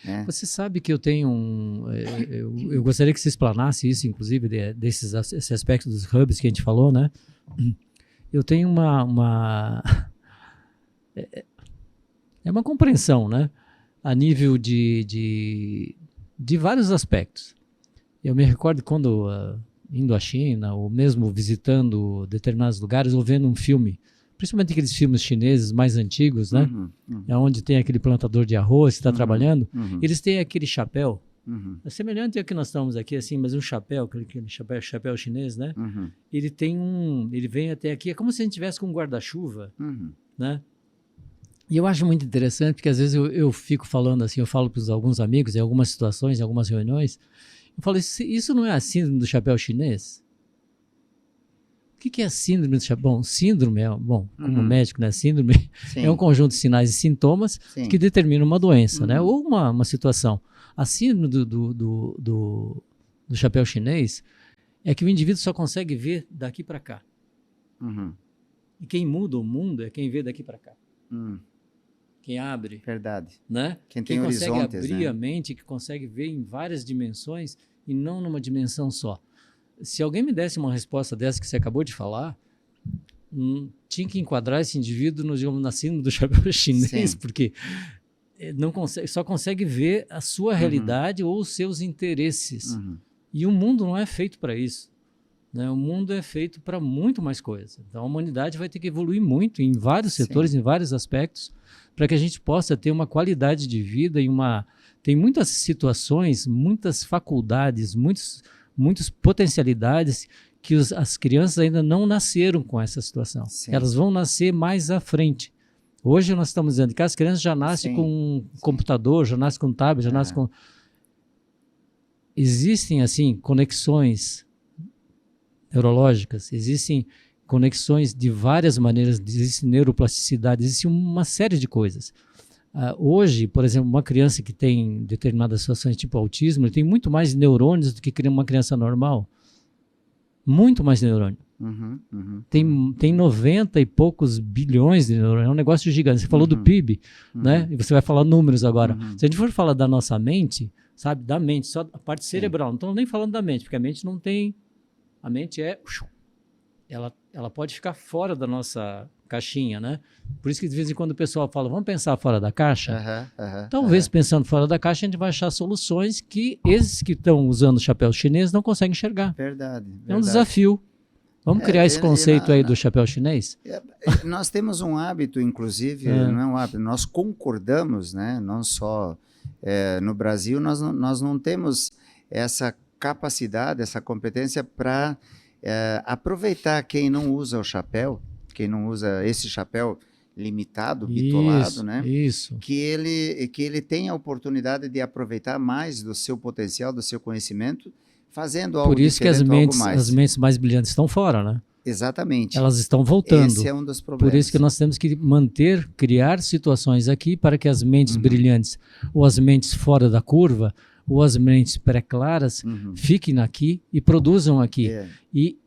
Né? Você sabe que eu tenho eu gostaria que você explanasse isso, inclusive, esse aspecto dos hubs que a gente falou, né? Eu tenho é uma compreensão, né? A nível de vários aspectos. Eu me recordo quando... indo à China, ou mesmo visitando determinados lugares, ou vendo um filme, principalmente aqueles filmes chineses mais antigos, né? É onde tem aquele plantador de arroz que está trabalhando, eles têm aquele chapéu, é semelhante ao que nós estamos aqui, assim, mas um chapéu, aquele chapéu chinês, né? Ele vem até aqui, é como se a gente tivesse com um guarda-chuva, né? E eu acho muito interessante, porque às vezes eu fico falando assim, eu falo para alguns amigos, em algumas situações, em algumas reuniões, eu falo, isso não é a síndrome do chapéu chinês? O que é a síndrome do chapéu? Bom, síndrome como médico, né? Síndrome é um conjunto de sinais e sintomas que determinam uma doença, né? Ou uma situação. A síndrome do chapéu chinês é que o indivíduo só consegue ver daqui para cá. E quem muda o mundo é quem vê daqui para cá. Quem abre. Verdade. Né? Quem tem horizontes, consegue abrir a mente, que consegue ver em várias dimensões e não numa dimensão só. Se alguém me desse uma resposta dessa que você acabou de falar, tinha que enquadrar esse indivíduo na síndrome do chapéu chinês, porque só consegue ver a sua realidade ou os seus interesses. E o mundo não é feito para isso. Né? O mundo é feito para muito mais coisa. Então a humanidade vai ter que evoluir muito em vários setores, em vários aspectos, para que a gente possa ter uma qualidade de vida e tem muitas situações, muitas faculdades, muitas potencialidades que as crianças ainda não nasceram com essa situação. Elas vão nascer mais à frente. Hoje nós estamos dizendo que as crianças já nascem Sim, com um sim. computador, já nascem com um tablet, já nascem com... Existem, assim, conexões neurológicas, existem conexões de várias maneiras, existe neuroplasticidade, existe uma série de coisas. Hoje, por exemplo, uma criança que tem determinadas situações tipo autismo, ele tem muito mais neurônios do que uma criança normal. Muito mais neurônio. Tem 90 e poucos bilhões de neurônios, é um negócio gigante. Você falou do PIB, né? E você vai falar números agora. Se a gente for falar da nossa mente, sabe, da mente, só a parte cerebral, não estamos nem falando da mente, porque a mente não tem... A mente ela pode ficar fora da nossa caixinha, né? Por isso que de vez em quando o pessoal fala, vamos pensar fora da caixa? Talvez pensando fora da caixa a gente vai achar soluções que esses que estão usando o chapéu chinês não conseguem enxergar. Verdade. É um desafio. Vamos criar esse conceito aí do chapéu chinês? Nós temos um hábito, inclusive, não é um hábito, nós concordamos, né? Não só no Brasil, nós não temos essa capacidade, essa competência para aproveitar quem não usa o chapéu, quem não usa esse chapéu limitado, bitolado, né? Isso. Que ele tenha a oportunidade de aproveitar mais do seu potencial, do seu conhecimento, fazendo algo diferente. Por isso que as mentes mais brilhantes estão fora, né? Exatamente. Elas estão voltando. Esse é um dos problemas. Por isso que nós temos que criar situações aqui para que as mentes brilhantes, ou as mentes fora da curva, ou as mentes pré-claras, fiquem aqui e produzam aqui. E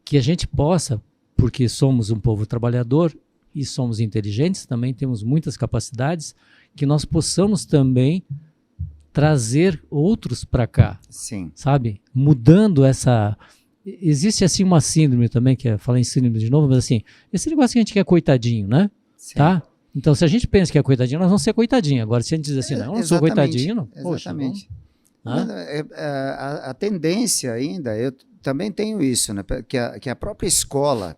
que a gente possa, porque somos um povo trabalhador e somos inteligentes, também temos muitas capacidades, que nós possamos também trazer outros para cá. Sim. Sabe? Mudando essa... Existe assim uma síndrome também, falei em síndrome de novo, mas assim, esse negócio que a gente quer coitadinho, né? Sim. Tá? Então, se a gente pensa que é coitadinho, nós vamos ser coitadinho. Agora, se a gente diz assim, não, eu não sou coitadinho, não. Exatamente. Poxa, a tendência ainda, eu também tenho isso, né? Que a própria escola,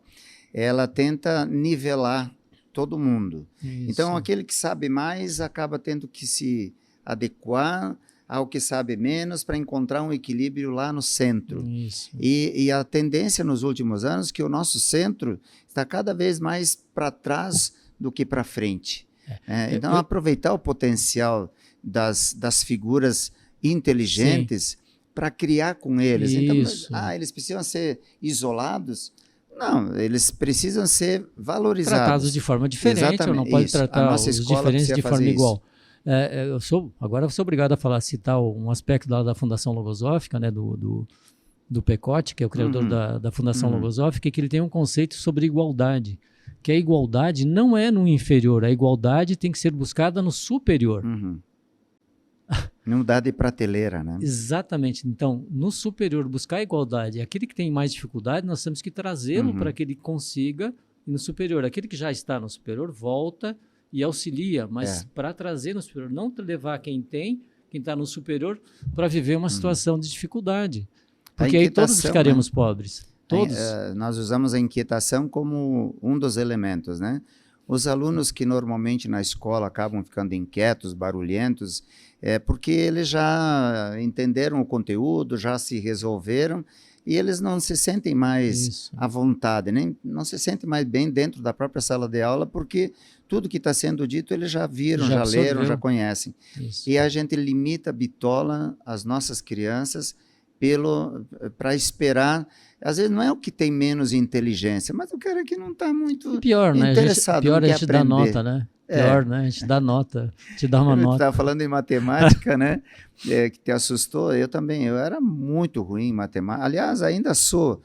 ela tenta nivelar todo mundo. Isso. Então, aquele que sabe mais acaba tendo que se adequar ao que sabe menos para encontrar um equilíbrio lá no centro. Isso. E a tendência nos últimos anos é que o nosso centro está cada vez mais para trás do que para frente. Então, aproveitar o potencial das figuras inteligentes para criar com eles. Isso. Então, eles precisam ser isolados? Não, eles precisam ser valorizados. Tratados de forma diferente, Exatamente, ou não pode isso. tratar os diferentes de forma igual. Agora eu sou obrigado a citar um aspecto da Fundação Logosófica, né, do Pecote, que é o criador da Fundação Logosófica, que ele tem um conceito sobre igualdade, que a igualdade não é no inferior, a igualdade tem que ser buscada no superior. Não dá de prateleira, né? Exatamente. Então, no superior, buscar a igualdade. Aquele que tem mais dificuldade, nós temos que trazê-lo para que ele consiga ir no superior. Aquele que já está no superior, volta e auxilia, mas para trazer no superior, não levar quem está no superior, para viver uma situação de dificuldade. Porque aí todos ficaremos pobres. Todos. Nós usamos a inquietação como um dos elementos, né? Os alunos que normalmente na escola acabam ficando inquietos, barulhentos, porque eles já entenderam o conteúdo, já se resolveram e eles não se sentem mais à vontade, nem não se sentem mais bem dentro da própria sala de aula, porque tudo que está sendo dito eles já viram, já leram, já conhecem. Isso. E a gente limita, bitola as nossas crianças para esperar. Às vezes não é o que tem menos inteligência, mas o cara que não está muito interessado. Pior a gente dá nota, né? Pior, né? A gente dá nota, te dá uma nota. Você estava falando em matemática, né? Que te assustou. Eu também, eu era muito ruim em matemática. Aliás, ainda sou.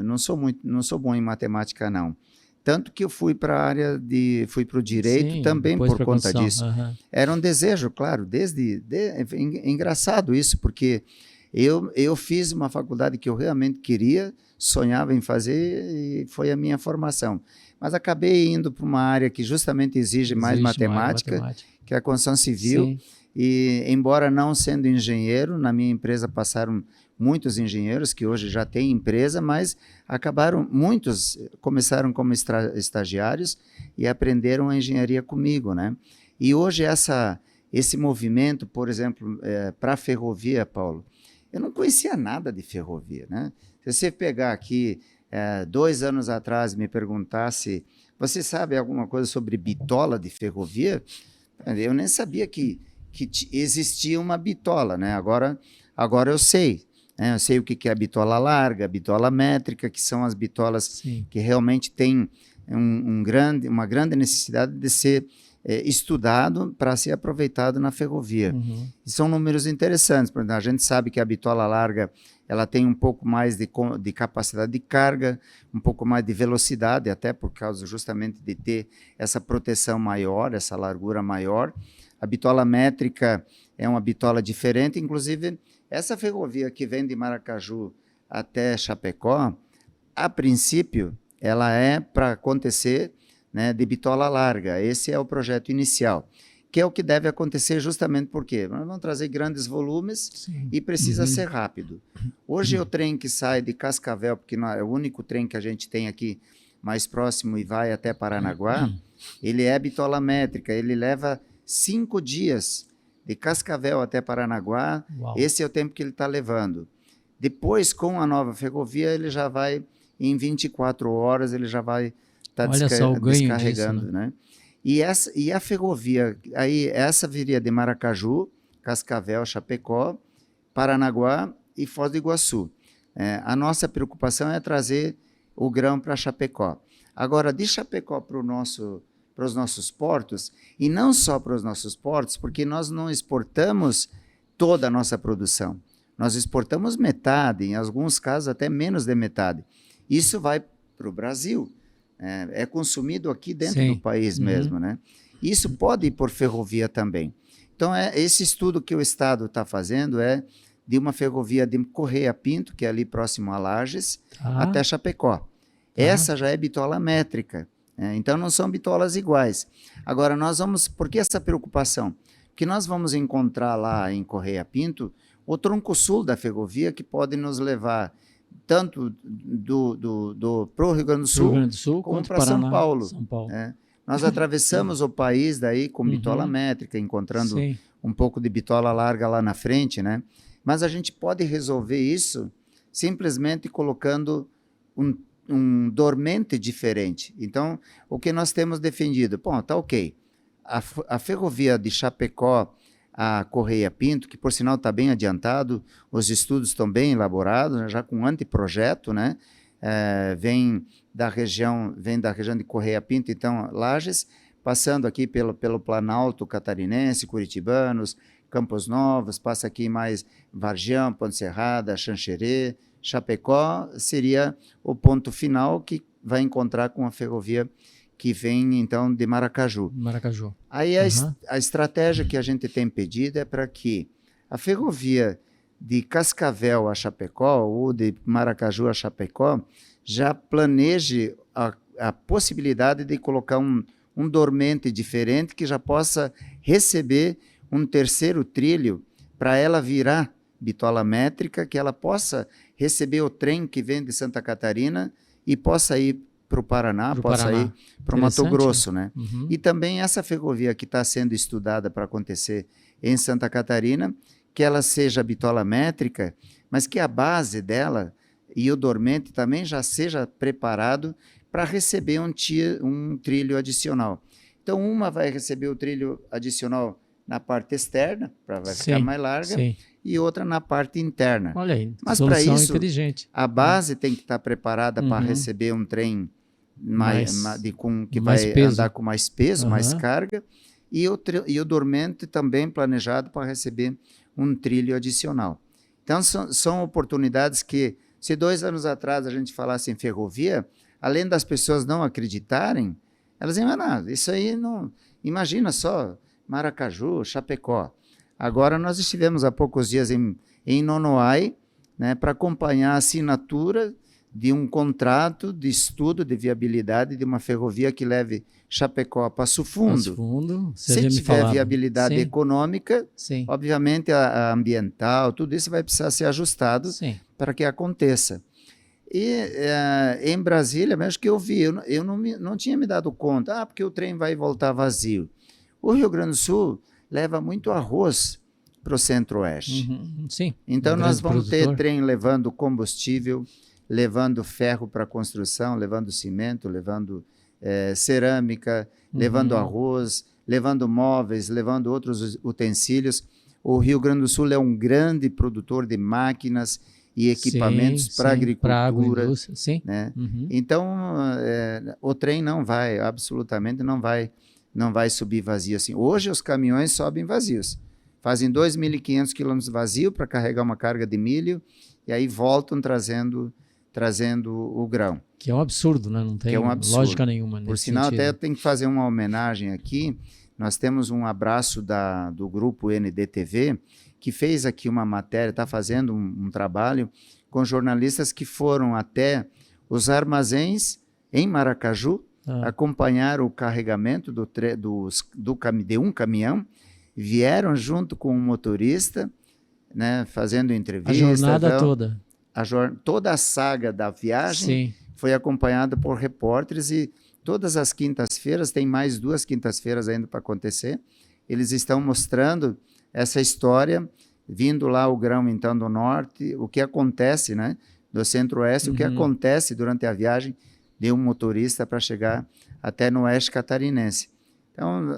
Não sou bom em matemática, não. Tanto que eu fui para a área fui para o direito também por conta disso. Era um desejo, claro, engraçado isso, porque eu fiz uma faculdade que eu realmente queria, sonhava em fazer e foi a minha formação. Mas acabei indo para uma área que justamente exige mais matemática, que é a construção civil. Sim. E, embora não sendo engenheiro, na minha empresa passaram muitos engenheiros que hoje já têm empresa, mas muitos começaram como estagiários e aprenderam a engenharia comigo, né? E hoje esse movimento, por exemplo, para a ferrovia, Paulo, eu não conhecia nada de ferrovia, né? Se você pegar aqui, 2 anos atrás, me perguntasse Você sabe alguma coisa sobre bitola de ferrovia? Eu nem sabia que existia uma bitola, né? Agora eu sei. Né? Eu sei o que é a bitola larga, a bitola métrica, que são as bitolas Sim. que realmente têm uma grande necessidade de ser estudado para ser aproveitado na ferrovia. Uhum. E são números interessantes. Por exemplo, a gente sabe que a bitola larga ela tem um pouco mais de capacidade de carga, um pouco mais de velocidade, até por causa justamente de ter essa proteção maior, essa largura maior. A bitola métrica é uma bitola diferente, inclusive essa ferrovia que vem de Maracaju até Chapecó, a princípio, ela é para acontecer, né, de bitola larga. Esse é o projeto inicial, que é o que deve acontecer justamente porque nós vamos trazer grandes volumes. Sim. E precisa ser rápido. Hoje o trem que sai de Cascavel, porque é o único trem que a gente tem aqui mais próximo e vai até Paranaguá, ele é bitola métrica, ele leva 5 dias de Cascavel até Paranaguá. Uau. Esse é o tempo que ele está levando. Depois, com a nova ferrovia, ele já vai, em 24 horas, ele já vai estar descarregando, disso, né? E a ferrovia, aí essa viria de Maracaju, Cascavel, Chapecó, Paranaguá e Foz do Iguaçu. A nossa preocupação é trazer o grão para Chapecó. Agora, de Chapecó para os nossos portos, e não só para os nossos portos, porque nós não exportamos toda a nossa produção. Nós exportamos metade, em alguns casos até menos de metade. Isso vai para o Brasil. É consumido aqui dentro do país mesmo, né? Isso pode ir por ferrovia também. Então, esse estudo que o Estado está fazendo é de uma ferrovia de Correia Pinto, que é ali próximo a Lages, até Chapecó. Essa já é bitola métrica. Então, não são bitolas iguais. Agora, por que essa preocupação? Porque nós vamos encontrar lá em Correia Pinto o tronco sul da ferrovia que pode nos levar tanto para o Rio Grande do Sul, como para São Paulo. Nós atravessamos o país daí com bitola métrica, encontrando um pouco de bitola larga lá na frente, né? Mas a gente pode resolver isso simplesmente colocando um dormente diferente. Então, o que nós temos defendido? Bom, tá ok. A ferrovia de Chapecó a Correia Pinto, que por sinal está bem adiantado, os estudos estão bem elaborados, né, já com anteprojeto, né? Vem da região de Correia Pinto, então Lages, passando aqui pelo Planalto Catarinense, Curitibanos, Campos Novos, passa aqui mais Vargião, Ponte Serrada, Xanxerê, Chapecó, seria o ponto final que vai encontrar com a ferrovia que vem, então, de Maracaju. Aí a estratégia que a gente tem pedido é para que a ferrovia de Cascavel a Chapecó ou de Maracaju a Chapecó já planeje a possibilidade de colocar um dormente diferente que já possa receber um terceiro trilho para ela virar bitola métrica, que ela possa receber o trem que vem de Santa Catarina e possa ir para o Paraná, possa ir para o Mato Grosso, né? E também essa ferrovia que está sendo estudada para acontecer em Santa Catarina, que ela seja bitola métrica, mas que a base dela e o dormente também já seja preparado para receber um trilho adicional. Então, uma vai receber o trilho adicional na parte externa, vai ficar mais larga, e outra na parte interna. Olha aí, mas para isso, inteligente. A base tem que estar preparada para receber um trem que vai andar com mais peso, mais carga, e o dormente também planejado para receber um trilho adicional. Então, são oportunidades que, se 2 anos atrás a gente falasse em ferrovia, além das pessoas não acreditarem, elas iam, isso aí não... Imagina só, Maracaju, Chapecó. Agora, nós estivemos há poucos dias em Nonoai, né, para acompanhar a assinatura de um contrato de estudo de viabilidade de uma ferrovia que leve Chapecó a Passo Fundo. Se tiver viabilidade econômica, obviamente a ambiental, tudo isso vai precisar ser ajustado para que aconteça. E em Brasília, mesmo que eu vi, eu não tinha me dado conta, porque o trem vai voltar vazio. O Rio Grande do Sul leva muito arroz para o Centro-Oeste. Então nós vamos ter trem levando combustível, levando ferro para construção, levando cimento, levando cerâmica, levando arroz, levando móveis, levando outros utensílios. O Rio Grande do Sul é um grande produtor de máquinas e equipamentos para agricultura. Sim. Né? Então, o trem não vai, absolutamente não vai subir vazio assim. Hoje os caminhões sobem vazios. Fazem 2.500 quilômetros vazio para carregar uma carga de milho e aí voltam trazendo o grão. Que é um absurdo, né? Não tem lógica nenhuma nesse Por sinal, sentido. até eu tenho que fazer uma homenagem aqui. Nós temos um abraço do grupo NDTV, que fez aqui uma matéria, está fazendo um trabalho com jornalistas que foram até os armazéns em Maracaju, acompanhar o carregamento de um caminhão, vieram junto com o motorista, né, fazendo entrevista. A jornada toda. Toda a saga da viagem foi acompanhada por repórteres e todas as quintas-feiras, tem mais 2 quintas-feiras ainda para acontecer, eles estão mostrando essa história, vindo lá o grão então do norte, o que acontece, né, do centro-oeste, o que acontece durante a viagem de um motorista para chegar até no oeste catarinense. Então,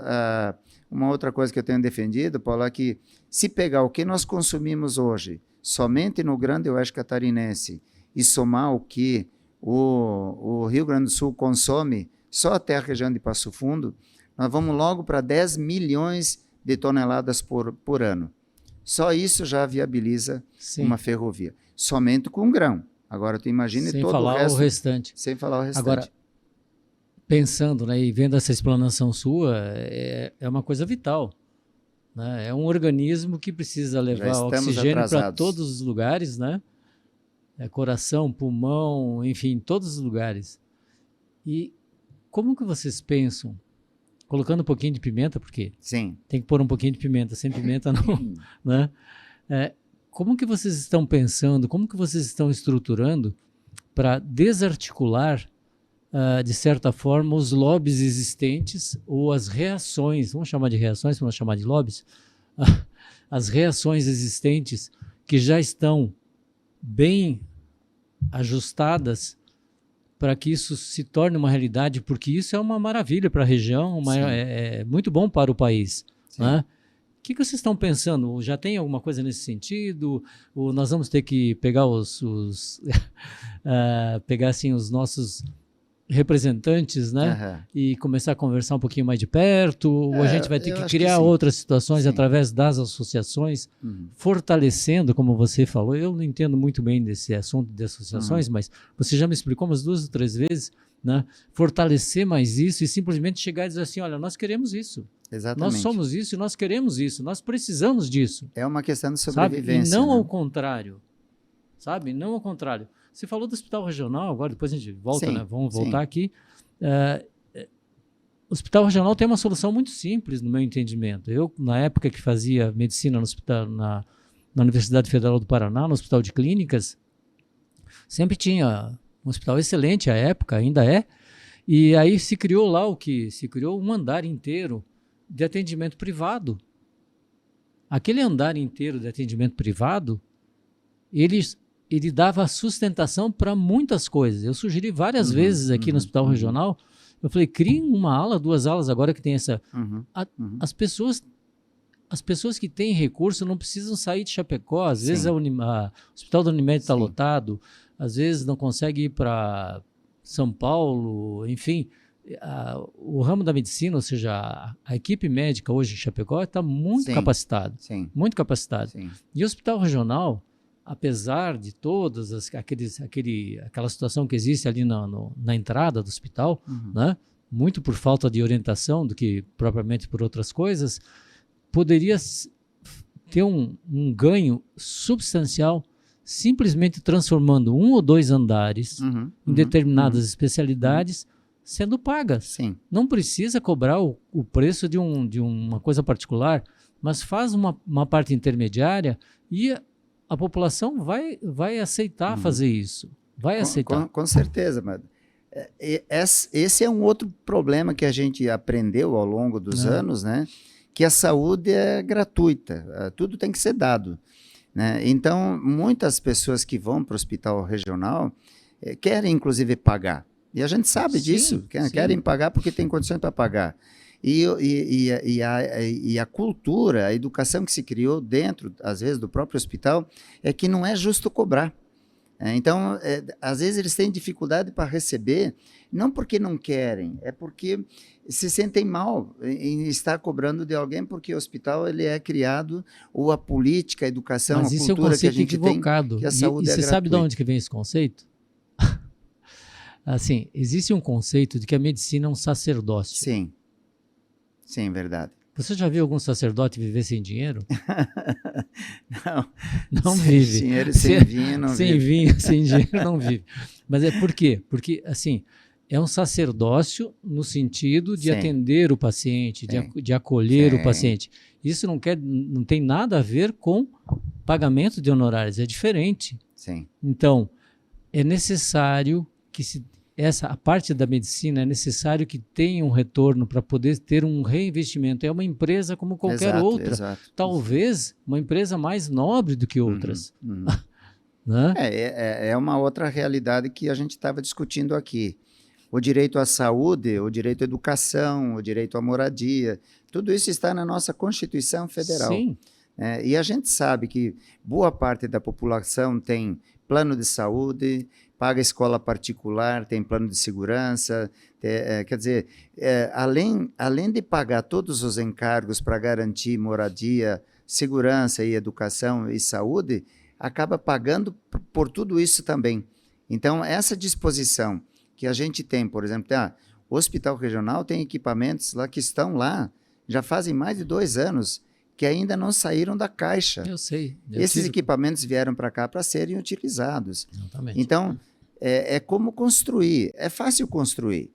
uma outra coisa que eu tenho defendido, Paulo, é que se pegar o que nós consumimos hoje, somente no grande oeste catarinense, e somar o que o Rio Grande do Sul consome só até a região de Passo Fundo, nós vamos logo para 10 milhões de toneladas por ano. Só isso já viabiliza uma ferrovia. Somente com grão. Agora, tu imagine todo o restante. Sem falar o restante. Agora, pensando, né, e vendo essa explanação sua, é uma coisa vital. Né? É um organismo que precisa levar oxigênio para todos os lugares, né? Coração, pulmão, enfim, todos os lugares. E como que vocês pensam, colocando um pouquinho de pimenta, porque tem que pôr um pouquinho de pimenta, sem pimenta não, né? Como que vocês estão pensando, como que vocês estão estruturando para desarticular, de certa forma, os lobbies existentes ou as reações, vamos chamar de reações, vamos chamar de lobbies, as reações existentes que já estão bem ajustadas para que isso se torne uma realidade, porque isso é uma maravilha para a região, é muito bom para o país. Né? O que vocês estão pensando? Já tem alguma coisa nesse sentido? Ou nós vamos ter que pegar pegar assim, os nossos representantes, né? E começar a conversar um pouquinho mais de perto? Ou a gente vai ter que criar outras situações através das associações, fortalecendo, como você falou. Eu não entendo muito bem desse assunto de associações, mas você já me explicou umas 2 ou 3 vezes, né? Fortalecer mais isso e simplesmente chegar e dizer assim, olha, nós queremos isso. Exatamente. Nós somos isso e nós queremos isso, nós precisamos disso. É uma questão de sobrevivência. Sabe? E não ao contrário, sabe? Não ao contrário. Você falou do hospital regional, agora depois a gente volta, né? Vamos voltar aqui. O hospital regional tem uma solução muito simples, no meu entendimento. Eu, na época que fazia medicina no hospital, na Universidade Federal do Paraná, no Hospital de Clínicas, sempre tinha um hospital excelente à época, ainda é, e aí se criou lá se criou um andar inteiro de atendimento privado. Aquele andar inteiro de atendimento privado, ele dava sustentação para muias coisas. Eu sugeri várias vezes aqui no Hospital Regional, eu falei, crie uma ala, 2 alas agora que tem essa... As pessoas que têm recurso não precisam sair de Chapecó, às vezes o Hospital da Unimed está lotado, às vezes não consegue ir para São Paulo, enfim... o ramo da medicina, ou seja, a equipe médica hoje em Chapecó está muito capacitada. Muito capacitada. E o Hospital Regional, apesar de todas aquela situação que existe ali na entrada do hospital, né, muito por falta de orientação do que propriamente por outras coisas, poderia ter um ganho substancial simplesmente transformando 1 ou 2 andares em determinadas especialidades sendo pagas. Não precisa cobrar o preço de uma coisa particular, mas faz uma parte intermediária e a população vai aceitar fazer isso. Vai aceitar. Com certeza, mas esse é um outro problema que a gente aprendeu ao longo dos anos, né? Que a saúde é gratuita, tudo tem que ser dado. Né? Então, muitas pessoas que vão para o hospital regional querem, inclusive, pagar. E a gente sabe Sim, disso, sim. querem pagar porque tem condições para pagar. E a cultura, a educação que se criou dentro, às vezes, do próprio hospital, é que não é justo cobrar. Então, às vezes eles têm dificuldade para receber, não porque não querem, é porque se sentem mal em estar cobrando de alguém, porque o hospital ele é criado, ou a política, a educação, Mas a isso é um cultura que a conceito gente equivocado. tem, que a E saúde é você sabe de gratuita. onde que vem esse conceito? Assim, existe um conceito de que a medicina é um sacerdócio. Sim, sim, verdade. Você já viu algum sacerdote viver sem dinheiro? Não, Não sem vive. dinheiro e sem vinho não Sem vive. vinho, sem dinheiro, não vive. Mas é por quê? Porque, assim, é um sacerdócio no sentido de Sim. atender o paciente, Sim. de acolher o Sim. paciente. Isso não tem nada a ver com pagamento de honorários, é diferente. Sim, Então, é necessário que a parte da medicina é necessário que tenha um retorno para poder ter um reinvestimento. É uma empresa como qualquer exato, outra. exato. Talvez uma empresa mais nobre do que outras. Uhum. Né? É uma outra realidade que a gente estava discutindo aqui. O direito à saúde, o direito à educação, o direito à moradia, tudo isso está na nossa Constituição Federal. Sim. E a gente sabe que boa parte da população tem plano de saúde, paga escola particular, tem plano de segurança, quer dizer, além de pagar todos os encargos para garantir moradia, segurança e educação e saúde, acaba pagando por tudo isso também. Então, essa disposição que a gente tem, por exemplo, o Hospital Regional tem equipamentos lá que estão lá, já fazem mais de 2 anos, que ainda não saíram da caixa. Eu sei. Esses equipamentos vieram para cá para serem utilizados. Exatamente. Então, é como construir. É fácil construir,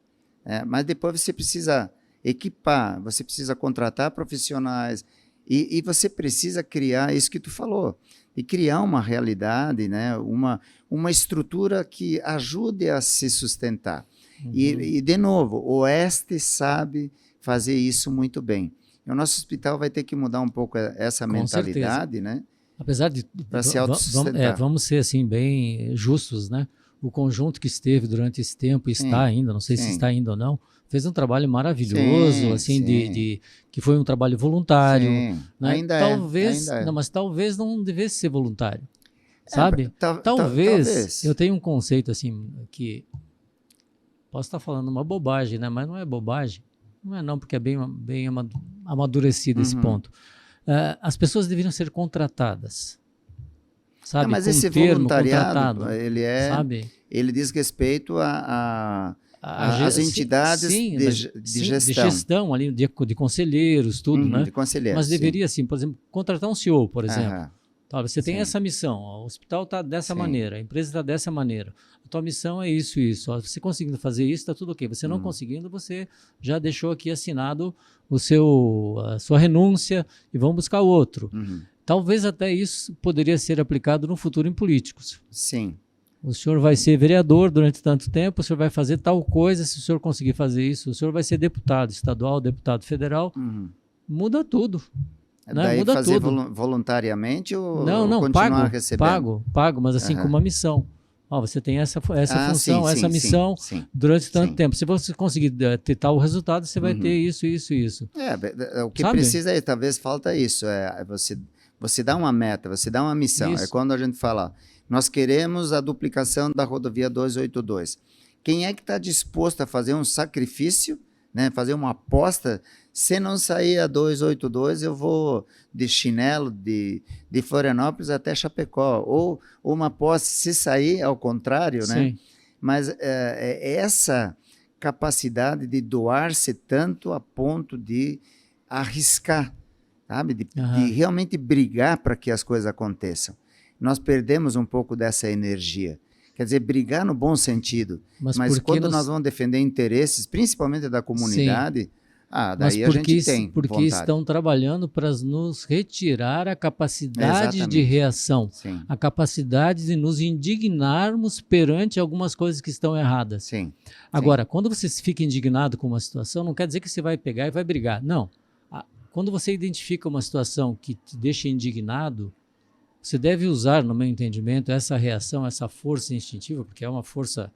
mas depois você precisa equipar, você precisa contratar profissionais e você precisa criar isso que tu falou, e criar uma realidade, né? uma estrutura que ajude a se sustentar. Uhum. E, de novo, o Oeste sabe fazer isso muito bem. O nosso hospital vai ter que mudar um pouco essa mentalidade, né? Apesar de para se autossustentar. Vamos ser assim bem justos, né? O conjunto que esteve durante esse tempo e está ainda, não sei se está ainda ou não, fez um trabalho maravilhoso, assim, que foi um trabalho voluntário. Sim, né? ainda talvez, é. Não, mas talvez não devesse ser voluntário, sabe? Talvez. Talvez. Eu tenho um conceito assim que posso estar falando uma bobagem, né? Mas não é bobagem. Não é não, porque é bem amadurecido esse ponto. As pessoas deveriam ser contratadas. Sabe? Não, mas com esse voluntariado, ele diz respeito às entidades de gestão. De gestão ali, de conselheiros, tudo, né? De conselheiros, mas deveria, assim, por exemplo, contratar um CEO, por exemplo. Tá, você tem sim. essa missão, ó, o hospital está dessa maneira, a empresa está dessa maneira, a tua missão é isso, isso. Ó, você conseguindo fazer isso, está tudo ok. Você não conseguindo, você já deixou aqui assinado a sua renúncia e vamos buscar outro. Talvez até isso poderia ser aplicado no futuro em políticos. Sim. O senhor vai ser vereador durante tanto tempo, o senhor vai fazer tal coisa, se o senhor conseguir fazer isso, o senhor vai ser deputado estadual, deputado federal, muda tudo. Daí muda fazer tudo. Voluntariamente ou não, continuar recebendo? Pago, mas assim com uma missão. Ó, você tem essa função, essa missão durante tanto tempo. Se você conseguir ter tal resultado, você vai ter isso. O que precisa talvez falta isso, você dá uma meta, você dá uma missão. Isso. É quando a gente fala, nós queremos a duplicação da rodovia 282. Quem é que está disposto a fazer um sacrifício, né, fazer uma aposta? Se não sair a 282, eu vou de chinelo de Florianópolis até Chapecó. Ou uma aposta, se sair, ao contrário, né? Mas essa capacidade de doar-se tanto a ponto de arriscar, sabe? De realmente brigar para que as coisas aconteçam. Nós perdemos um pouco dessa energia. Quer dizer, brigar no bom sentido. Mas quando nós vamos defender interesses, principalmente da comunidade... daí a gente tem porque vontade. Estão trabalhando para nos retirar a capacidade de reação, a capacidade de nos indignarmos perante algumas coisas que estão erradas. Agora, quando você fica indignado com uma situação, não quer dizer que você vai pegar e vai brigar. Não. Quando você identifica uma situação que te deixa indignado, você deve usar, no meu entendimento, essa reação, essa força instintiva, porque é uma força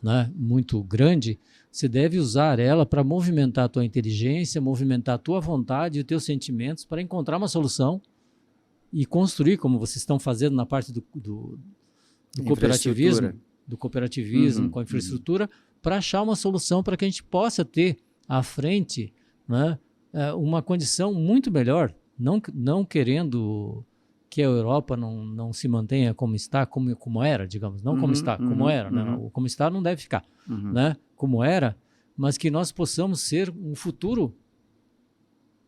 né, muito grande, você deve usar ela para movimentar a tua inteligência, movimentar a tua vontade e os teus sentimentos para encontrar uma solução e construir, como vocês estão fazendo na parte do cooperativismo com a infraestrutura, para achar uma solução para que a gente possa ter à frente, né, uma condição muito melhor, não querendo que a Europa não se mantenha como está, como era, digamos, não como está, como era, né? Como está não deve ficar, né? Como era, mas que nós possamos ser um futuro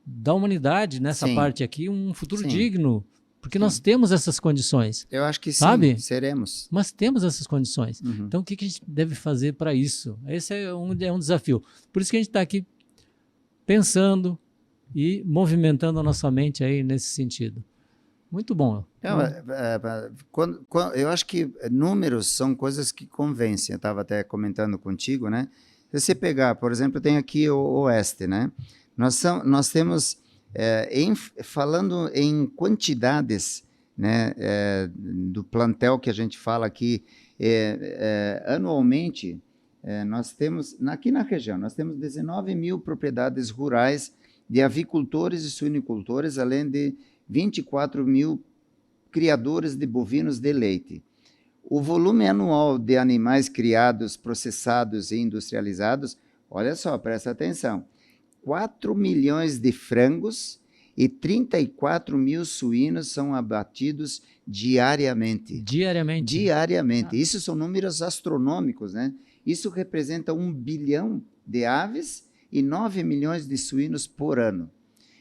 da humanidade nessa parte aqui, um futuro digno, porque nós temos essas condições. Eu acho que sabe? Seremos. Mas temos essas condições. Então, o que a gente deve fazer para isso? Esse é um desafio. Por isso que a gente está aqui pensando e movimentando a nossa mente aí nesse sentido. Muito bom. Eu acho que números são coisas que convencem. Eu estava até comentando contigo, né? Se você pegar, por exemplo, tem aqui o Oeste, né? Nós temos, falando em quantidades, né, do plantel que a gente fala aqui, anualmente, nós temos, aqui na região, nós temos 19 mil propriedades rurais de avicultores e suinicultores, além de 24 mil criadores de bovinos de leite. O volume anual de animais criados, processados e industrializados, olha só, presta atenção, 4 milhões de frangos e 34 mil suínos são abatidos diariamente. Diariamente. Isso são números astronômicos, né? Isso representa 1 bilhão de aves e 9 milhões de suínos por ano.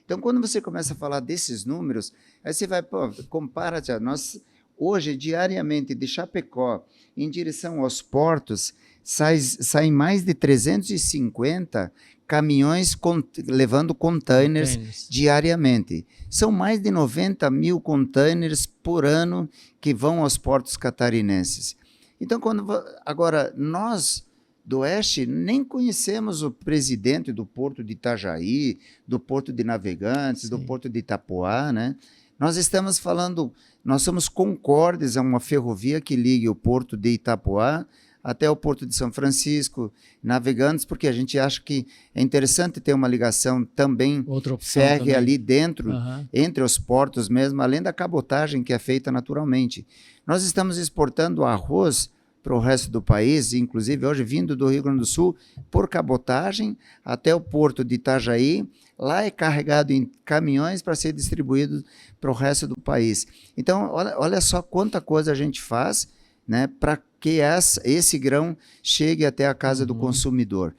Então, quando você começa a falar desses números, aí você vai, compara, nós hoje, diariamente, de Chapecó, em direção aos portos, saem mais de 350 caminhões levando containers diariamente. São mais de 90 mil containers por ano que vão aos portos catarinenses. Então, agora, nós do Oeste nem conhecemos o presidente do Porto de Itajaí, do Porto de Navegantes, do Porto de Itapoá, né? Nós estamos falando, nós somos concordes a uma ferrovia que ligue o Porto de Itapoá até o Porto de São Francisco, Navegantes, porque a gente acha que é interessante ter uma ligação também férrea ali dentro, entre os portos mesmo, além da cabotagem que é feita naturalmente. Nós estamos exportando arroz para o resto do país, inclusive hoje vindo do Rio Grande do Sul, por cabotagem até o Porto de Itajaí, lá é carregado em caminhões para ser distribuído para o resto do país. Então, olha só quanta coisa a gente faz, né, para que esse grão chegue até a casa do consumidor.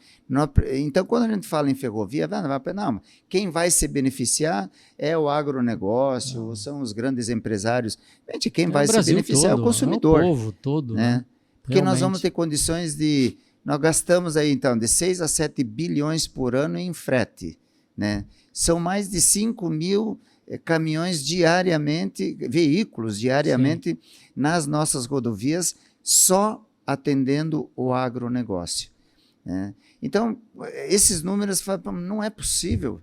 Então, quando a gente fala em ferrovia, não, quem vai se beneficiar é o agronegócio, são os grandes empresários. Gente, quem vai se beneficiar é o consumidor. É o povo todo, né? Porque nós vamos ter condições de... Nós gastamos aí, então, de 6 a 7 bilhões por ano em frete, né? São mais de 5 mil caminhões diariamente, veículos diariamente nas nossas rodovias, só atendendo o agronegócio, né? Então, esses números, não é possível.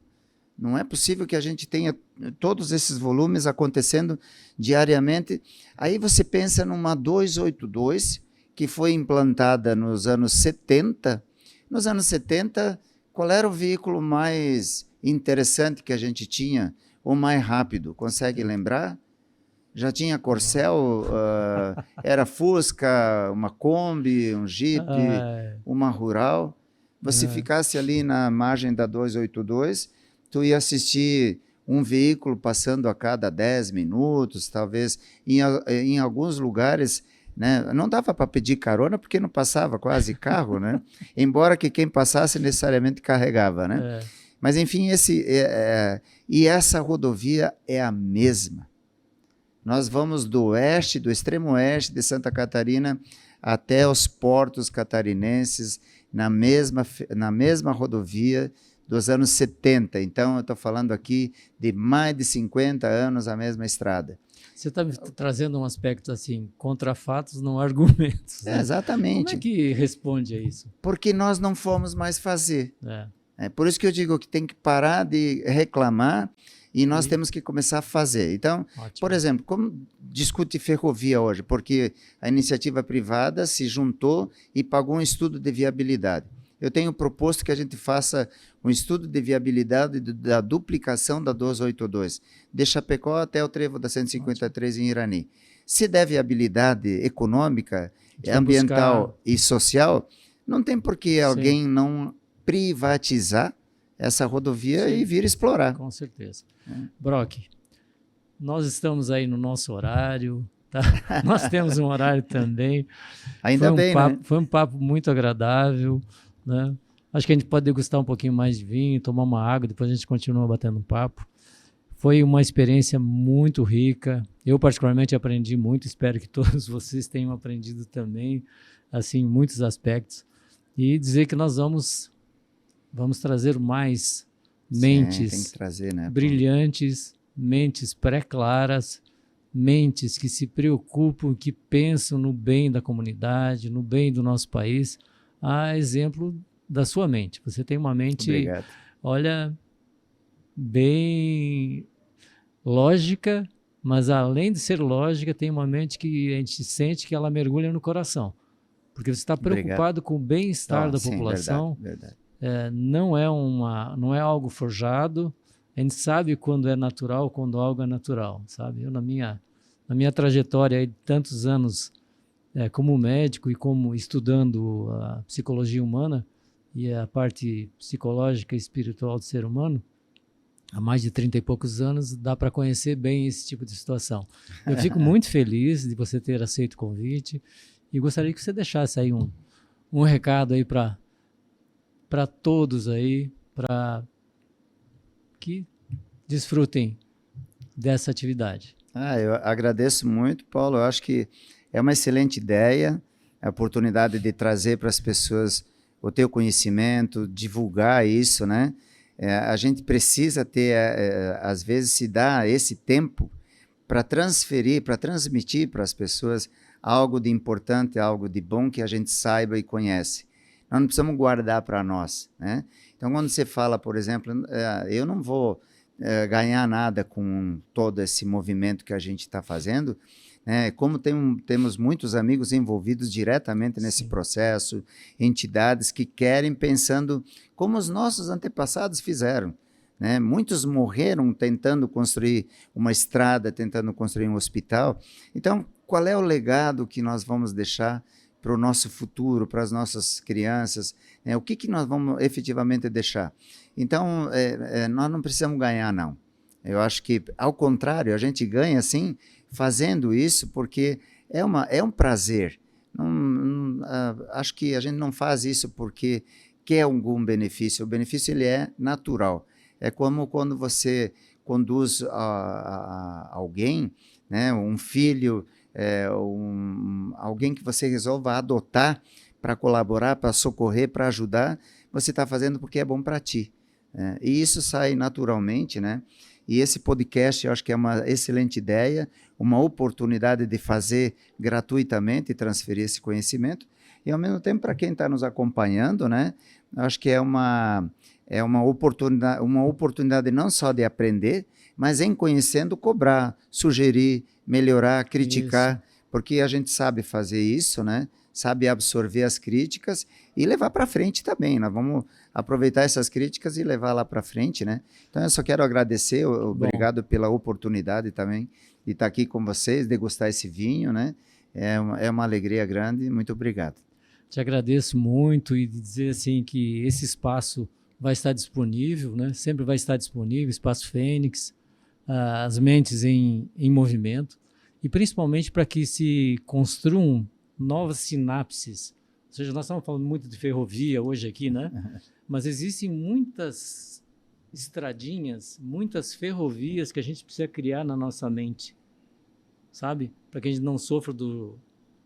Não é possível que a gente tenha todos esses volumes acontecendo diariamente. Aí você pensa numa 282, que foi implantada nos anos 70. Nos anos 70, qual era o veículo mais interessante que a gente tinha, ou mais rápido? Consegue lembrar? Já tinha Corcel, era Fusca, uma Kombi, um Jeep, uma Rural. Você ficasse ali na margem da 282, tu ia assistir um veículo passando a cada 10 minutos, talvez, em alguns lugares, né? Não dava para pedir carona porque não passava quase carro, né? Embora que quem passasse necessariamente carregava, né? Mas, enfim, e essa rodovia é a mesma. Nós vamos do oeste, do extremo oeste de Santa Catarina até os portos catarinenses, na mesma rodovia dos anos 70. Então, eu estou falando aqui de mais de 50 anos a mesma estrada. Você está me trazendo um aspecto assim, contra fatos, não argumentos. Né? Exatamente. Como é que responde a isso? Porque nós não fomos mais fazer. É por isso que eu digo que tem que parar de reclamar E nós temos que começar a fazer. Então, Ótimo. por exemplo, como discute ferrovia hoje? Porque a iniciativa privada se juntou e pagou um estudo de viabilidade. Eu tenho proposto que a gente faça um estudo de viabilidade da duplicação da 282, de Chapecó até o trevo da 153 em Irani. Se der viabilidade econômica, ambiental e social, não tem por que alguém não privatizar essa rodovia e vir explorar. Com certeza. Brock, nós estamos aí no nosso horário, tá? Nós temos um horário também. Ainda bem, né? Foi um papo muito agradável, né? Acho que a gente pode degustar um pouquinho mais de vinho, tomar uma água, depois a gente continua batendo um papo. Foi uma experiência muito rica. Eu particularmente aprendi muito, espero que todos vocês tenham aprendido também, assim, em muitos aspectos. E dizer que nós vamos trazer mais mentes tem que trazer, né, brilhantes, mentes pré-claras, mentes que se preocupam, que pensam no bem da comunidade, no bem do nosso país, a exemplo da sua mente. Você tem uma mente, Obrigado. Olha, bem lógica, mas além de ser lógica, tem uma mente que a gente sente que ela mergulha no coração. Porque você está preocupado com o bem-estar da população. Verdade. Não é algo forjado. A gente sabe quando é natural, quando algo é natural, sabe? Eu, na minha trajetória aí de tantos anos como médico e como estudando a psicologia humana e a parte psicológica e espiritual do ser humano, há mais de 30 e poucos anos, dá para conhecer bem esse tipo de situação. Eu fico muito feliz de você ter aceito o convite e gostaria que você deixasse aí um recado aí para todos aí, para que desfrutem dessa atividade. Eu agradeço muito, Paulo. Eu acho que é uma excelente ideia, a oportunidade de trazer para as pessoas o teu conhecimento, divulgar isso, né? A gente precisa ter, às vezes, se dá esse tempo para transferir, para transmitir para as pessoas algo de importante, algo de bom que a gente saiba e conhece. Nós não precisamos guardar para nós, né? Então, quando você fala, por exemplo, eu não vou ganhar nada com todo esse movimento que a gente está fazendo, né? Como temos muitos amigos envolvidos diretamente nesse processo, entidades que querem pensando como os nossos antepassados fizeram, né? Muitos morreram tentando construir uma estrada, tentando construir um hospital. Então, qual é o legado que nós vamos deixar para o nosso futuro, para as nossas crianças? O que nós vamos efetivamente deixar? Então, nós não precisamos ganhar, não. Eu acho que, ao contrário, a gente ganha, sim, fazendo isso, porque é um prazer. Acho que a gente não faz isso porque quer algum benefício. O benefício ele é natural. É como quando você conduz alguém, né, um filho, alguém que você resolva adotar para colaborar, para socorrer, para ajudar, você está fazendo porque é bom para ti. E isso sai naturalmente, né? E esse podcast eu acho que é uma excelente ideia, uma oportunidade de fazer gratuitamente e transferir esse conhecimento. E, ao mesmo tempo, para quem está nos acompanhando, né, eu acho que é uma oportunidade não só de aprender, mas em conhecendo, cobrar, sugerir, melhorar, criticar, porque a gente sabe fazer isso, né? Sabe absorver as críticas e levar para frente também. Nós vamos aproveitar essas críticas e levar lá para frente, né? Então, eu só quero agradecer, obrigado pela oportunidade também de estar aqui com vocês, degustar esse vinho, né? É uma alegria grande, muito obrigado. Te agradeço muito e dizer assim que esse espaço vai estar disponível, né? Sempre vai estar disponível, Espaço Fênix, as mentes em movimento, e principalmente para que se construam novas sinapses. Ou seja, nós estamos falando muito de ferrovia hoje aqui, né? Mas existem muitas estradinhas, muitas ferrovias que a gente precisa criar na nossa mente, sabe? Para que a gente não sofra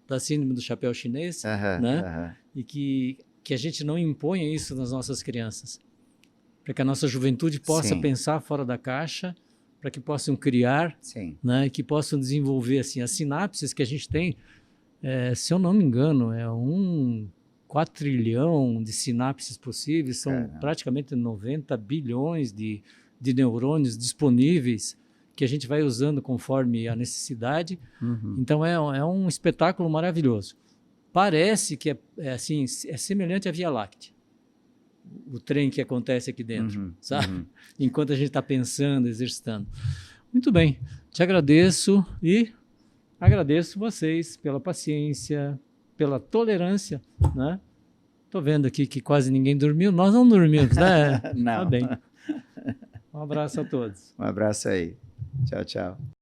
da síndrome do chapéu chinês, né? E que a gente não imponha isso nas nossas crianças. Para que a nossa juventude possa pensar fora da caixa, para que possam criar, né? Que possam desenvolver assim, as sinapses que a gente tem. Se eu não me engano, 4 trilhão de sinapses possíveis, são praticamente 90 bilhões de de neurônios disponíveis que a gente vai usando conforme a necessidade. Então é um espetáculo maravilhoso. Parece que assim, é semelhante à Via Láctea, o trem que acontece aqui dentro, sabe? Enquanto a gente está pensando, exercitando. Muito bem, te agradeço e agradeço vocês pela paciência, pela tolerância, né? Estou vendo aqui que quase ninguém dormiu. Nós não dormimos, né? Não. Tá bem. Um abraço a todos. Um abraço aí. Tchau, tchau.